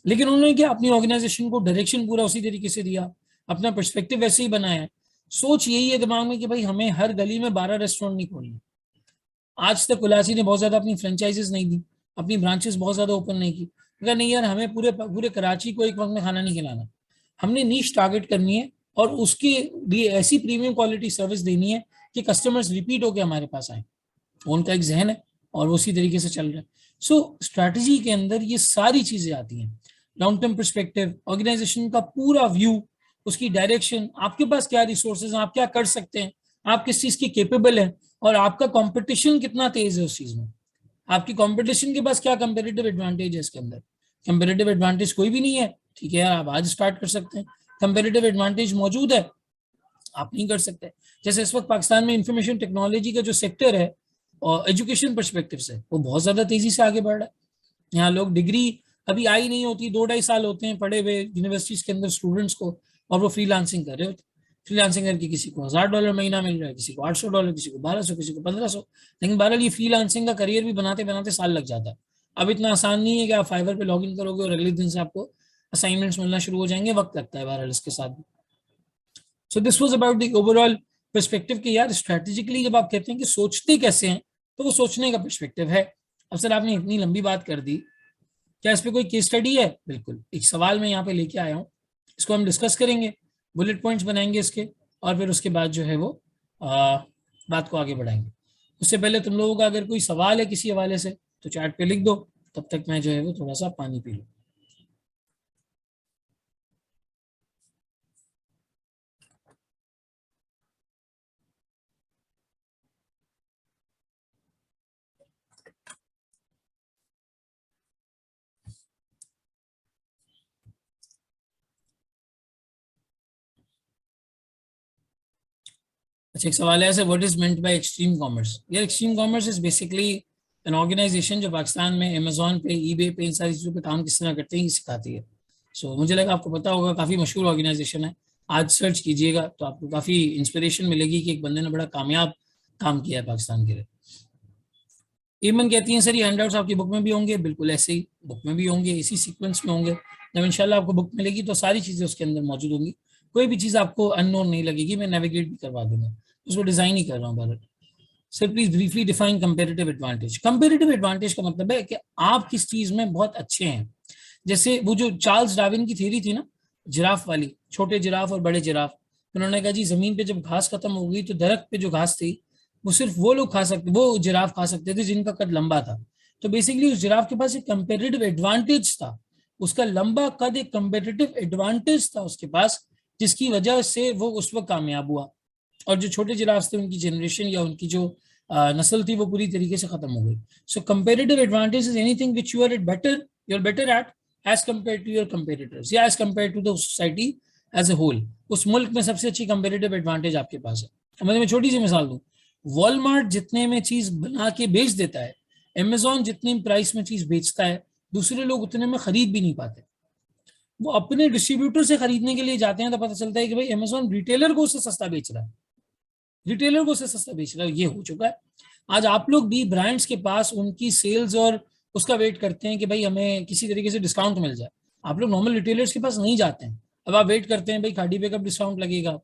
लेकिन उन्होंने क्या अपनी ऑर्गेनाइजेशन को डायरेक्शन पूरा उसी तरीके से दिया, अपना पर्सपेक्टिव वैसे ही बनाया है। सोच यही है दिमाग में कि भाई हमें हर गली में 12 रेस्टोरेंट नहीं खोलने। आज तक कुलाची ने बहुत ज्यादा अपनी फ्रेंचाइजेस नहीं दी, अपनी ब्रांचेस बहुत ज्यादा ओपन नहीं की, अगर नहीं यार हमें पूरे पूरे कराची को एक वक्त में खाना नहीं खिलाना, हमने नीश टारगेट करनी है और उसके लिए ऐसी प्रीमियम क्वालिटी सर्विस देनी है कि कस्टमर्स रिपीट होकर हमारे पास आए। उनका एक जहन है और उसी तरीके से चल रहा है। सो स्ट्रैटेजी के अंदर ये सारी चीजें आती हैं, लॉन्ग टर्म पर्सपेक्टिव, ऑर्गेनाइजेशन का पूरा व्यू, उसकी डायरेक्शन, आपके पास क्या रिसोर्सेज हैं, आप क्या कर सकते हैं, आप किस चीज की केपेबल है और आपका कंपटीशन कितना तेज है उस चीज में। आपकी कंपटीशन के पास क्या कंपेरेटिव एडवांटेज है इसके अंदर? कंपेरेटिव एडवांटेज कोई भी नहीं है, ठीक है यार, आप आज स्टार्ट कर सकते हैं। कंपेरेटिव एडवांटेज मौजूद है, आप नहीं कर सकते। जैसे इस वक्त पाकिस्तान में इंफॉर्मेशन टेक्नोलॉजी का जो सेक्टर है और एजुकेशन परस्पेक्टिव से वो बहुत ज्यादा तेजी से आगे बढ़ रहा है। यहाँ लोग डिग्री अभी आई नहीं होती, 2-2.5 साल होते हैं पढ़े हुए यूनिवर्सिटीज के अंदर स्टूडेंट्स को, और वो फ्रीलांसिंग कर रहे होते। फ्रीलांसिंग करके किसी को $1000 महीना मिल रहा है, किसी को $800, किसी को 1200, किसी को 1500। लेकिन बहरहाल ये फ्रीलांसिंग का करियर भी बनाते बनाते साल लग जाता है। अब इतना आसान नहीं है कि आप फाइवर पे लॉग इन करोगे और अगले दिन से आपको असाइनमेंट्स मिलना शुरू हो जाएंगे, वक्त लगता है बहरहाल इसके साथ। So this was about the overall perspective कि यार स्ट्रेटेजिकली जब आप कहते हैं कि सोचते कैसे हैं, तो वो सोचने का पर्सपेक्टिव है। अब सर आपने इतनी लंबी बात कर दी, क्या इस पे कोई केस स्टडी है? बिल्कुल, एक सवाल मैं यहाँ पे लेके आया हूँ, इसको हम डिस्कस करेंगे, बुलेट पॉइंट्स बनाएंगे इसके, और फिर उसके बाद जो है वो बात को आगे बढ़ाएंगे। उससे पहले तुम लोगों का अगर कोई सवाल है किसी हवाले से तो चैट पे लिख दो, तब तक मैं जो है वो थोड़ा सा पानी पी लूँ। अच्छा, एक सवाल है ऐसे, what is meant by extreme commerce? यार extreme commerce is basically an organization जो पाकिस्तान में अमेजोन पे, ईबे पे, इन सारी चीज़ों पे काम किस तरह करते हैं ये सिखाती है। सो मुझे लगा आपको पता होगा, काफ़ी मशहूर ऑर्गेनाइजेशन है। आज सर्च कीजिएगा तो आपको काफ़ी इंस्पिरेशन मिलेगी कि एक बंदे ने बड़ा कामयाब काम किया है पाकिस्तान के लिए। ईमन कहती हैं सर ये हैंडआउट्स आपकी बुक में भी होंगे? बिल्कुल ऐसे ही बुक में भी होंगे, इसी सीक्वेंस में होंगे। जब इंशाल्लाह आपको बुक मिलेगी तो सारी चीज़ें उसके अंदर मौजूद होंगी, कोई भी चीज़ आपको अननोन नहीं लगेगी, मैं नेविगेट भी करवा दूंगा, उसको डिज़ाइन ही कर रहा हूँ Bharat. Sir please briefly define comparative advantage. Comparative advantage का मतलब है कि आप किस चीज में बहुत अच्छे हैं। जैसे वो जो चार्ल्स डार्विन की थ्योरी थी ना, जिराफ वाली, छोटे जिराफ और बड़े जिराफ, उन्होंने कहा जी जमीन पे जब घास खत्म हो गई तो दरख्त पे जो घास थी वो सिर्फ वो लोग खा सकते, वो जिराफ खा सकते थे जिनका कद लंबा था। तो बेसिकली उस जिराफ के पास एक कंपेरेटिव एडवांटेज था, उसका लंबा कद एक कंपेरेटिव एडवांटेज था उसके पास, जिसकी वजह से वो उस वक्त कामयाब हुआ। और जो छोटे जिराफ थे उनकी जनरेशन या उनकी जो नस्ल थी वो पूरी तरीके से खत्म हो गई। So comparative advantage is anything which you are at better, you are better at as compare to your competitors या as compare to the society as a whole. उस मुल्क में सबसे अच्छी कंपेरेटिव एडवांटेज आपके पास है। मतलब मैं छोटी सी मिसाल दूं, वॉलमार्ट जितने में चीज बना के बेच देता है, अमेजोन जितनी प्राइस में चीज बेचता है, दूसरे लोग उतने में खरीद भी नहीं पाते। वो अपने डिस्ट्रीब्यूटर से खरीदने के लिए जाते हैं तो पता चलता है कि भाई अमेजोन रिटेलर को उससे सस्ता बेच रहा है, रिटेलर को उससे सस्ता बेच रहा है। ये हो चुका है। आज आप लोग भी ब्रांड्स के पास उनकी सेल्स और उसका वेट करते हैं कि भाई हमें किसी तरीके से डिस्काउंट मिल जाए। आप लोग नॉर्मल रिटेलर्स के पास नहीं जाते हैं। अब आप वेट करते हैं भाई खाड़ी पे कब डिस्काउंट लगेगा,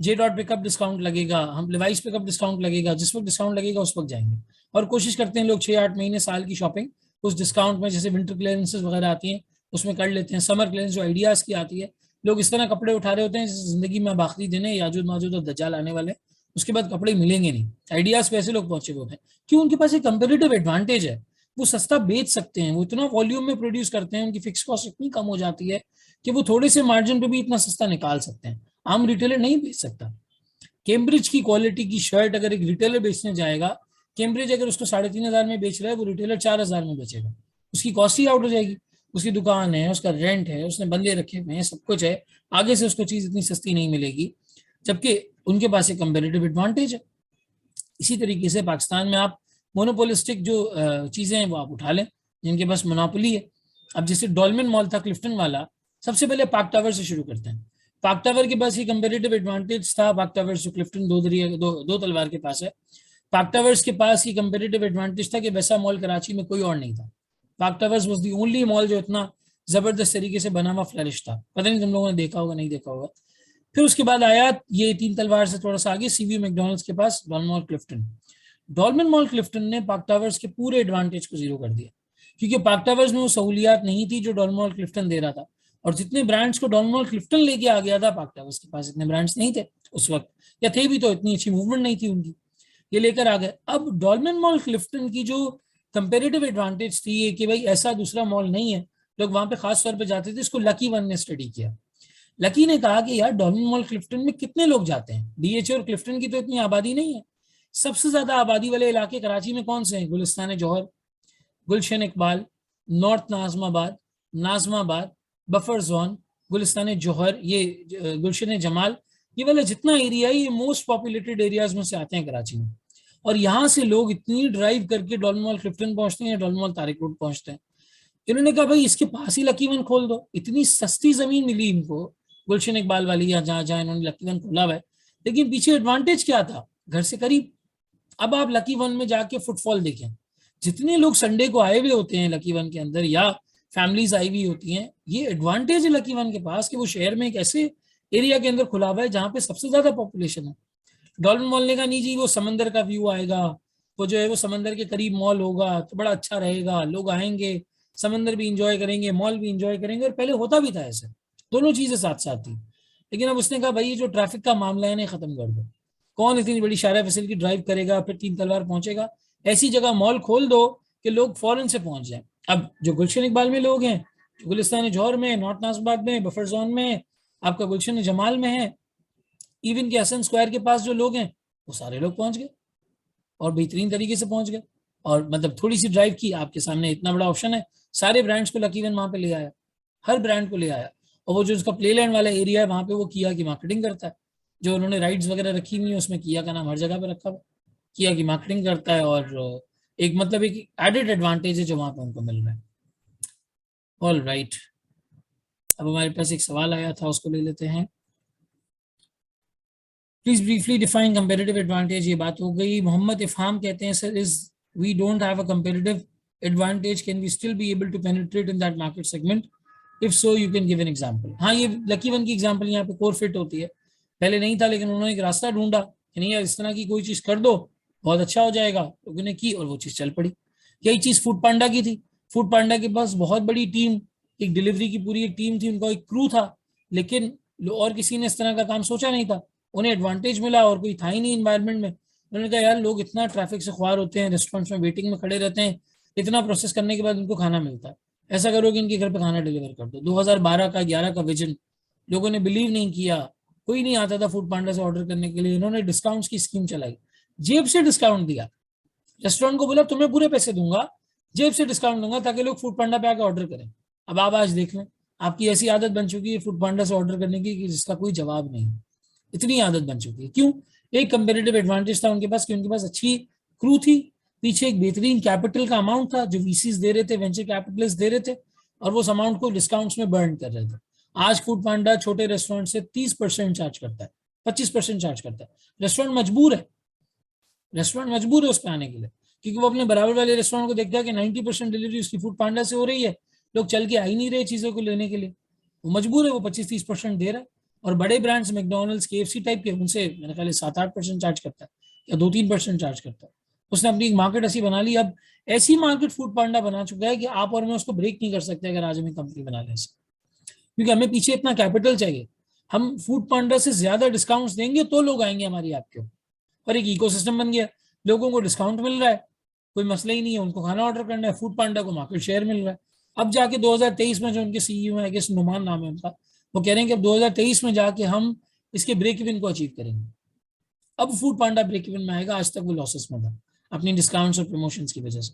जे डॉट पे कब डिस्काउंट लगेगा, हम लिवाइस पे कब डिस्काउंट लगेगा, जिस वक्त डिस्काउंट लगेगा उस वक्त जाएंगे। और कोशिश करते हैं लोग 6-8 महीने साल की शॉपिंग उस डिस्काउंट में, जैसे विंटर क्लियरेंसेस वगैरह आती हैं उसमें कर लेते हैं। समर क्लियरेंस जो आइडियाज की आती है, लोग इस तरह कपड़े उठा रहे होते हैं जैसे जिंदगी में अब आखिरी दिन है, याजूद माजूद और दज्जाल आने वाले, उसके बाद कपड़े मिलेंगे नहीं। आइडियाज पे ऐसे लोग पहुंचे हुए हैं क्यों? उनके पास एक कंपेरेटिव एडवांटेज है, वो सस्ता बेच सकते हैं, वो इतना वॉल्यूम में प्रोड्यूस करते हैं, उनकी फिक्स कॉस्ट इतनी कम हो जाती है कि वो थोड़े से मार्जिन पे भी इतना सस्ता निकाल सकते हैं। आम रिटेलर नहीं बेच सकता। कैम्ब्रिज की क्वालिटी की शर्ट अगर एक रिटेलर बेचने जाएगा, कैम्ब्रिज अगर उसको 3,500 में बेच रहा है, वो रिटेलर 4,000 में बेचेगा, उसकी कॉस्ट ही आउट हो जाएगी। उसकी दुकान है, उसका रेंट है, उसने बंदे रखे हुए हैं, सब कुछ है, आगे से उसको चीज इतनी सस्ती नहीं मिलेगी, जबकि उनके पास एक कंपेरेटिव एडवांटेज है। इसी तरीके से पाकिस्तान में आप मोनोपोलिस्टिक जो चीजें हैं वो आप उठा लें, जिनके पास मोनोपोली है। अब जैसे डॉल्मेन मॉल था क्लिफ्टन वाला, सबसे पहले पार्क टावर से शुरू करते हैं। पार्क टावर के पास ये कंपेरेटिव एडवांटेज था, पार्क टावर जो क्लिफ्टन दो तलवार के पास है, पार्क टावर्स के पास ये कंपेरेटिव एडवांटेज था कि वैसा मॉल कराची में कोई और नहीं था। Park towers was the only mall जो इतना जबरदस्त तरीके से बना हुआ फ्लरिश था। पता नहीं तुम लोगों ने देखा होगा नहीं देखा होगा। फिर उसके बाद आया ये 3 तलवार से थोड़ा सा आगे सीवी मैकडोनल्ड्स के पास डॉल्मेन मॉल क्लिफ्टन। डॉल्मेन मॉल क्लिफ्टन ने पार्क टावर्स के पूरे एडवांटेज को जीरो कर दिया, क्योंकि पार्क टावर्स में वो सहूलियात नहीं थी जो डॉल्मेन मॉल क्लिफ्टन दे रहा था। और जितने ब्रांड्स को डॉल्मेन मॉल क्लिफ्टन लेके आ गया था, पार्क टावर्स के पास इतने ब्रांड्स नहीं थे उस वक्त, या थे भी तो इतनी अच्छी मूवमेंट नहीं थी उनकी, ये लेकर आ गए। अब डॉल्मेन मॉल क्लिफ्टन की जो कंपेरेटिव एडवांटेज थी ये कि भाई ऐसा दूसरा मॉल नहीं है, लोग वहां पे खास तौर पे जाते थे, इसको लकी वन ने स्टडी किया। लकी ने कहा कि यार डॉल्फिन मॉल क्लिफ्टन में कितने लोग जाते हैं, डीएचए और क्लिफ्टन की तो इतनी आबादी नहीं है। सबसे ज्यादा आबादी वाले इलाके कराची में कौन से हैं? Gulistan Jauhar, Gulshan Iqbal, north Nazimabad, Nazimabad, buffer zone, Gulistan Jauhar, ये गुलशन जमाल, ये वाला जितना एरिया है ये मोस्ट पॉपुलेटेड एरियाज में से आते हैं कराची में। और यहाँ से लोग इतनी ड्राइव करके डॉल्फिन मॉल क्लिफ्टन पहुंचते हैं, डॉल्फिन मॉल तारिक रोड पहुंचते हैं। इन्होंने कहा भाई इसके पास ही लकी वन खोल दो, इतनी सस्ती जमीन मिली इनको गुलशन इकबाल वाली, या जहां जहां इन्होंने लकी वन खोला हुआ है। लेकिन पीछे एडवांटेज क्या था? घर से करीब। अब आप लकी वन में जाके फुटफॉल देखें, जितने लोग संडे को आए हुए होते हैं लकी वन के अंदर, या फैमिलीज आई हुई होती हैं, ये एडवांटेज है लकी वन के पास कि वो शहर में एक ऐसे एरिया के अंदर खुला हुआ है जहाँ पे सबसे ज्यादा पॉपुलेशन है। डॉल्फिन मॉल ने कहा नहीं जी, वो समंदर का व्यू आएगा, वो जो है वो समंदर के करीब मॉल होगा तो बड़ा अच्छा रहेगा, लोग आएंगे, समंदर भी इंजॉय करेंगे, मॉल भी इंजॉय करेंगे। और पहले होता भी था ऐसे, दोनों चीजें साथ साथ थी। लेकिन अब उसने कहा भाई ये जो ट्रैफिक का मामला है इन्हें खत्म कर दो, कौन इतनी बड़ी शारा फैसिलिटी ड्राइव करेगा फिर तीन तलवार पहुंचेगा, ऐसी जगह मॉल खोल दो कि लोग फौरन से पहुंच जाए। अब जो गुलशन इकबाल में लोग हैं, जो गुलिस्तान जौहर में, नॉर्थ नाजबाद में, बफर जोन में, आपका गुलशन जमाल में है, इवन के हसन स्क्वायर के पास जो लोग हैं वो सारे लोग पहुंच गए और बेहतरीन तरीके से पहुंच गए। और मतलब थोड़ी सी ड्राइव की, आपके सामने इतना बड़ा ऑप्शन है, सारे ब्रांड्स को लकी वन वहां पे ले आया, हर ब्रांड को ले आया। और वो जो उसका प्ले लैंड वाला एरिया है वहां पे वो किया की मार्केटिंग करता है, जो उन्होंने राइड्स वगैरह रखी हुई है उसमें किया का नाम हर जगह पे रखा हुआ, किया की मार्केटिंग करता है। और एक मतलब एक एडेड एडवांटेज है जो वहां पे उनको मिल रहा है। ऑल राइट, अब हमारे पास एक सवाल आया था, उसको ले लेते हैं। Please briefly define comparative advantage. ये बात हो गई। मोहम्मद इफहाम कहते हैं sir, is we don't have a comparative advantage, can we still be able to penetrate in that market segment, if so you can give an example. हाँ, ये lucky one की example यहाँ पे कोर फिट होती है। पहले नहीं था लेकिन उन्होंने एक रास्ता ढूंढा कि नहीं यार इस तरह की कोई चीज कर दो बहुत अच्छा हो जाएगा, लोगों ने की और वो चीज चल पड़ी। यही चीज फूड पांडा की थी। फूड पांडा के पास बहुत बड़ी टीम, एक डिलीवरी की पूरी एक टीम थी, उनका एक क्रू था, लेकिन और किसी ने इस तरह का काम सोचा नहीं था। उन्हें एडवांटेज मिला और कोई था ही नहीं इन्वायरमेंट में। उन्होंने कहा यार लोग इतना ट्रैफिक से ख्वार होते हैं, रेस्टोरेंट्स में वेटिंग में खड़े रहते हैं, इतना प्रोसेस करने के बाद उनको खाना मिलता है, ऐसा करो कि इनके घर पे खाना डिलीवर कर दो। 2012 का 11 का विजन, लोगों ने बिलीव नहीं किया, कोई नहीं आता था फूड पांडा से ऑर्डर करने के लिए। इन्होंने डिस्काउंट्स की स्कीम चलाई, जेब से डिस्काउंट दिया, रेस्टोरेंट को बोला तुम्हें पूरे पैसे दूंगा, जेब से डिस्काउंट दूंगा ताकि लोग फूड पांडा पे आकर ऑर्डर करें। अब आप आज देख लें, आपकी ऐसी आदत बन चुकी है फूड पांडा से ऑर्डर करने की कि जिसका कोई जवाब नहीं, इतनी आदत बन चुकी है। क्यों? एक कंपेरेटिव एडवांटेज था उनके पास कि उनके पास अच्छी क्रू थी, पीछे एक बेहतरीन कैपिटल का अमाउंट था जो वीसीज दे रहे थे, वेंचर कैपिटलिस्ट दे रहे थे, और वो उस अमाउंट को डिस्काउंट्स में बर्न कर रहे थे। आज फूड पांडा छोटे रेस्टोरेंट से 30% चार्ज करता है, 25% चार्ज करता है। रेस्टोरेंट मजबूर है, रेस्टोरेंट मजबूर है उस पर आने के लिए, क्योंकि वो अपने बराबर वाले रेस्टोरेंट को देखता है कि 90% डिलीवरी उसकी फूड पांडा से हो रही है, लोग चल के आ ही नहीं रहे चीजों को लेने के लिए, वो मजबूर है, वो 25-30% दे रहा है। और बड़े ब्रांड्स मैकडोनल्ड्स, केएफसी टाइप के, उनसे मेरे ख्याल 7-8% चार्ज करता है या 2-3% चार्ज करता है। उसने अपनी एक मार्केट ऐसी बना ली। अब ऐसी मार्केट फूड पांडा बना चुका है कि आप और मैं उसको ब्रेक नहीं कर सकते अगर आज हमें कंपनी बना ले, क्योंकि हमें पीछे इतना कैपिटल चाहिए। हम फूड पांडा से ज्यादा डिस्काउंट्स देंगे तो लोग आएंगे हमारी ऐप के ऊपर, और एक इकोसिस्टम बन गया, लोगों को डिस्काउंट मिल रहा है, कोई मसला ही नहीं है, उनको खाना ऑर्डर करना है, फूड पांडा को मार्केट शेयर मिल रहा है। अब जाके 2023 में जो उनके सीईओ है, नुमान नाम है उनका, वो कह रहे हैं कि अब 2023 में जाके हम इसके ब्रेक इवन को अचीव करेंगे। अब फूड पांडा ब्रेक इवन में आएगा, आज तक वो लॉसेस में था अपनी डिस्काउंट्स और प्रमोशंस की वजह से।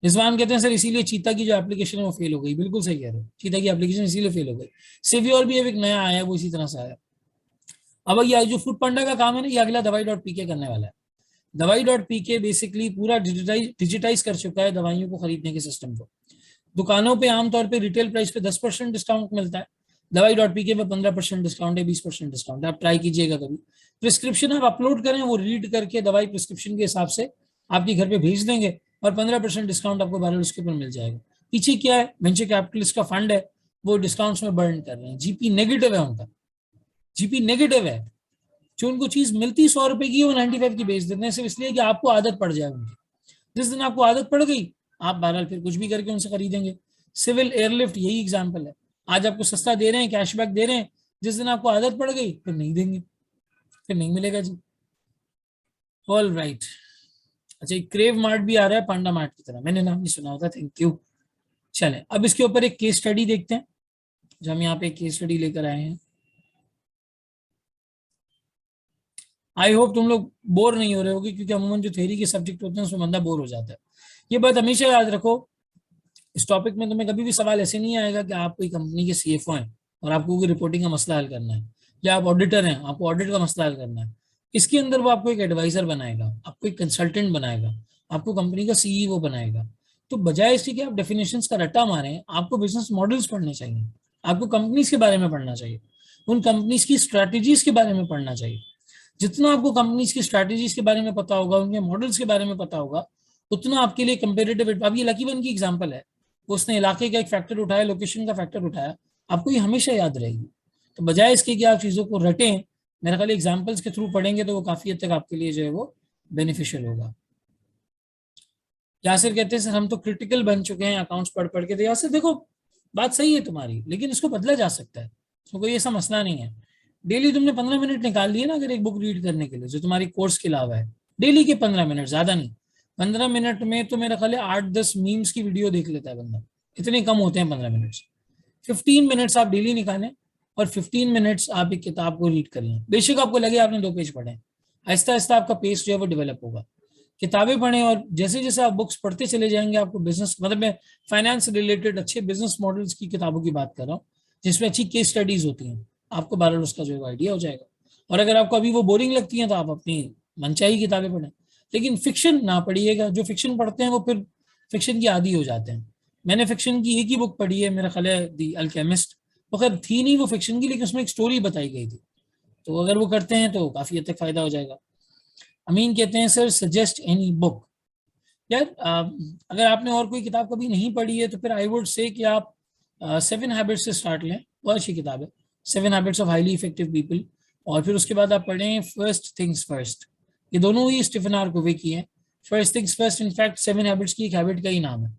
रिजवान कहते हैं सर इसीलिए चीता की जो एप्लीकेशन है वो फेल हो गई। बिल्कुल सही कह रहे हो, चीता की एप्लीकेशन इसीलिए फेल हो गई। सिवियोर भी अब एक नया आया है, वो इसी तरह से आया। अब ये जो फूड पांडा का काम है ना, ये अगला दवाई.pk करने वाला है। दवाई.pk बेसिकली पूरा डिजिटाइज कर चुका है दवाइयों को खरीदने के सिस्टम को। दुकानों पे आमतौर पे रिटेल प्राइस पे 10% डिस्काउंट मिलता है, दवाई.pk में 15% डिस्काउंट है, 20% डिस्काउंट है। आप ट्राई कीजिएगा कभी। प्रिस्क्रिप्शन आप अपलोड करें, वो रीड करके दवाई प्रिस्क्रिप्शन के हिसाब से आपके घर पे भेज देंगे और 15% डिस्काउंट आपको बारह उसके ऊपर मिल जाएगा। पीछे क्या है, वेंचर कैपिटलिस्ट का फंड है, वो डिस्काउंट्स में बर्न कर रहे हैं। जीपी नेगेटिव है उनका, जीपी नेगेटिव है। जो उनको चीज मिलती 100 रुपए की, वो 95 की बेच देते हैं, सिर्फ इसलिए कि आपको आदत पड़ जाए उनकी। जिस दिन आपको आदत पड़ गई, आप बहरहाल फिर कुछ भी करके उनसे खरीदेंगे। सिविल एयरलिफ्ट यही एग्जाम्पल है। आज आपको सस्ता दे रहे हैं, कैशबैक दे रहे हैं, जिस दिन आपको आदत पड़ गई फिर नहीं देंगे, फिर नहीं मिलेगा जी। All right. अच्छा, एक क्रेव मार्ट भी आ रहा है पांडा मार्ट की तरह, मैंने नाम नहीं सुना होता, थैंक यू। चले अब इसके ऊपर एक केस स्टडी देखते हैं। जो हम यहाँ पे केस स्टडी लेकर आए हैं। आई होप तुम लोग बोर नहीं हो रहे होगे, क्योंकि अमूमन जो थ्योरी के सब्जेक्ट होते हैं उसमें बंदा बोर हो जाता है। ये बात हमेशा याद रखो, इस टॉपिक में तुम्हें कभी भी सवाल ऐसे नहीं आएगा कि आप कोई कंपनी के सीएफओ हैं और आपको कोई रिपोर्टिंग का मसला हल करना है, या आप ऑडिटर हैं आपको ऑडिट का मसला हल करना है। इसके अंदर वो आपको एक एडवाइजर बनाएगा, आपको एक कंसल्टेंट बनाएगा, आपको कंपनी का सीईओ बनाएगा। तो बजाय इसके कि आप डेफिनेशंस का रट्टा मारें, आपको बिजनेस मॉडल्स पढ़ने चाहिए, आपको कंपनीज के बारे में पढ़ना चाहिए, उन कंपनीज की स्ट्रैटेजीज के बारे में पढ़ना चाहिए। जितना आपको कंपनीज की स्ट्रैटेजीज के बारे में पता होगा, उनके मॉडल्स के बारे में पता होगा, उतना आपके लिए कंपेरेटिव। अब ये लकी वन की एग्जांपल है, उसने इलाके का एक फैक्टर उठाया, लोकेशन का फैक्टर उठाया, आपको ये हमेशा याद रहेगी। तो बजाय इसके कि आप चीज़ों को रटें, मेरा ख्याल एग्जाम्पल्स के थ्रू पढ़ेंगे तो वो काफ़ी हद तक आपके लिए जो है वो बेनिफिशियल होगा। यासिर कहते हैं सर हम तो क्रिटिकल बन चुके हैं अकाउंट्स पढ़ पढ़ के। तो यासिर देखो, बात सही है तुम्हारी, लेकिन इसको बदला जा सकता है, इसमें कोई ऐसा मसला नहीं है। डेली तुमने 15 मिनट निकाल लिए ना, अगर एक बुक रीड करने के लिए जो तुम्हारी कोर्स के अलावा है, डेली के 15 मिनट, ज्यादा नहीं। 15 मिनट में तो मेरा ख्याल है 8-10 मीम्स की वीडियो देख लेता है बंदा, इतने कम होते हैं 15 मिनट। 15 मिनट्स आप डेली निकालें और 15 मिनट्स आप एक किताब को रीड कर लें। बेशक आपको लगे आपने 2 पेज पढ़े, आहिस्ता आहिस्ता आपका पेस जो है वो डेवलप होगा। किताबें पढ़ें और जैसे जैसे आप बुक्स पढ़ते चले जाएंगे, आपको बिजनेस, मतलब मैं फाइनेंस रिलेटेड अच्छे बिजनेस मॉडल्स की किताबों की बात कर रहा हूँ, जिसमें अच्छी केस स्टडीज होती हैं, आपको बहरहाल उसका जो है आइडिया हो जाएगा। और अगर आपको अभी वो बोरिंग लगती हैं तो आप अपनी मनचाही किताबें पढ़ें, लेकिन फिक्शन ना पढ़िएगा। जो फिक्शन पढ़ते हैं वो फिर फिक्शन की आदी हो जाते हैं। मैंने फिक्शन की एक ही बुक पढ़ी है, मेरा ख्याल है दी अल्केमिस्ट। वो खैर थी नहीं वो फिक्शन की, लेकिन उसमें एक स्टोरी बताई गई थी। तो अगर वो करते हैं तो काफ़ी हद तक फ़ायदा हो जाएगा। अमीन कहते हैं सर सजेस्ट एनी बुक। यार अगर आपने और कोई किताब कभी नहीं पढ़ी है तो फिर आई वुड से कि आप 7 हैबिट्स से स्टार्ट लें, बहुत अच्छी किताब है, 7 habits of highly effective people. और फिर उसके बाद आप पढ़ें फर्स्ट थिंग्स फर्स्ट। ये दोनों ही स्टीफन आर कोवे की हैं। First things first in fact 7 habits की एक हैबिट का ही नाम है।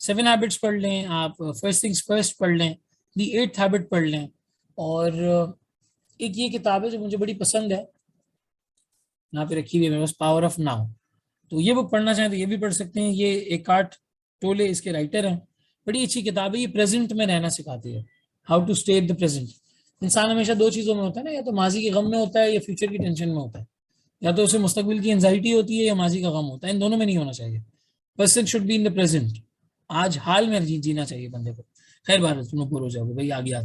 7 हैबिट्स पढ़ लें आप, फर्स्ट थिंग्स फर्स्ट पढ़ लें, दी 8th हैबिट पढ़ लें। और एक ये किताब है जो मुझे बड़ी पसंद है, यहाँ पे रखी हुई है मेरे पास, पावर ऑफ नाउ। तो ये बुक पढ़ना चाहें तो ये भी पढ़ सकते हैं। ये एकार्ट टोले इसके राइटर हैं। बड़ी अच्छी किताब है, ये प्रेजेंट में रहना सिखाती है, how to stay the present. इंसान हमेशा 2 चीज़ों में होता है ना, या तो माजी के गम में होता है या फ्यूचर की टेंशन में होता है। या तो उसे मुस्तकबिल की एंजाइटी होती है या माजी का गम होता है, इन दोनों में नहीं होना चाहिए। Person should be in the present, आज हाल में जीना चाहिए बंदे को। खैर बात तुम लोग बोर हो जाओगे भाई, आगे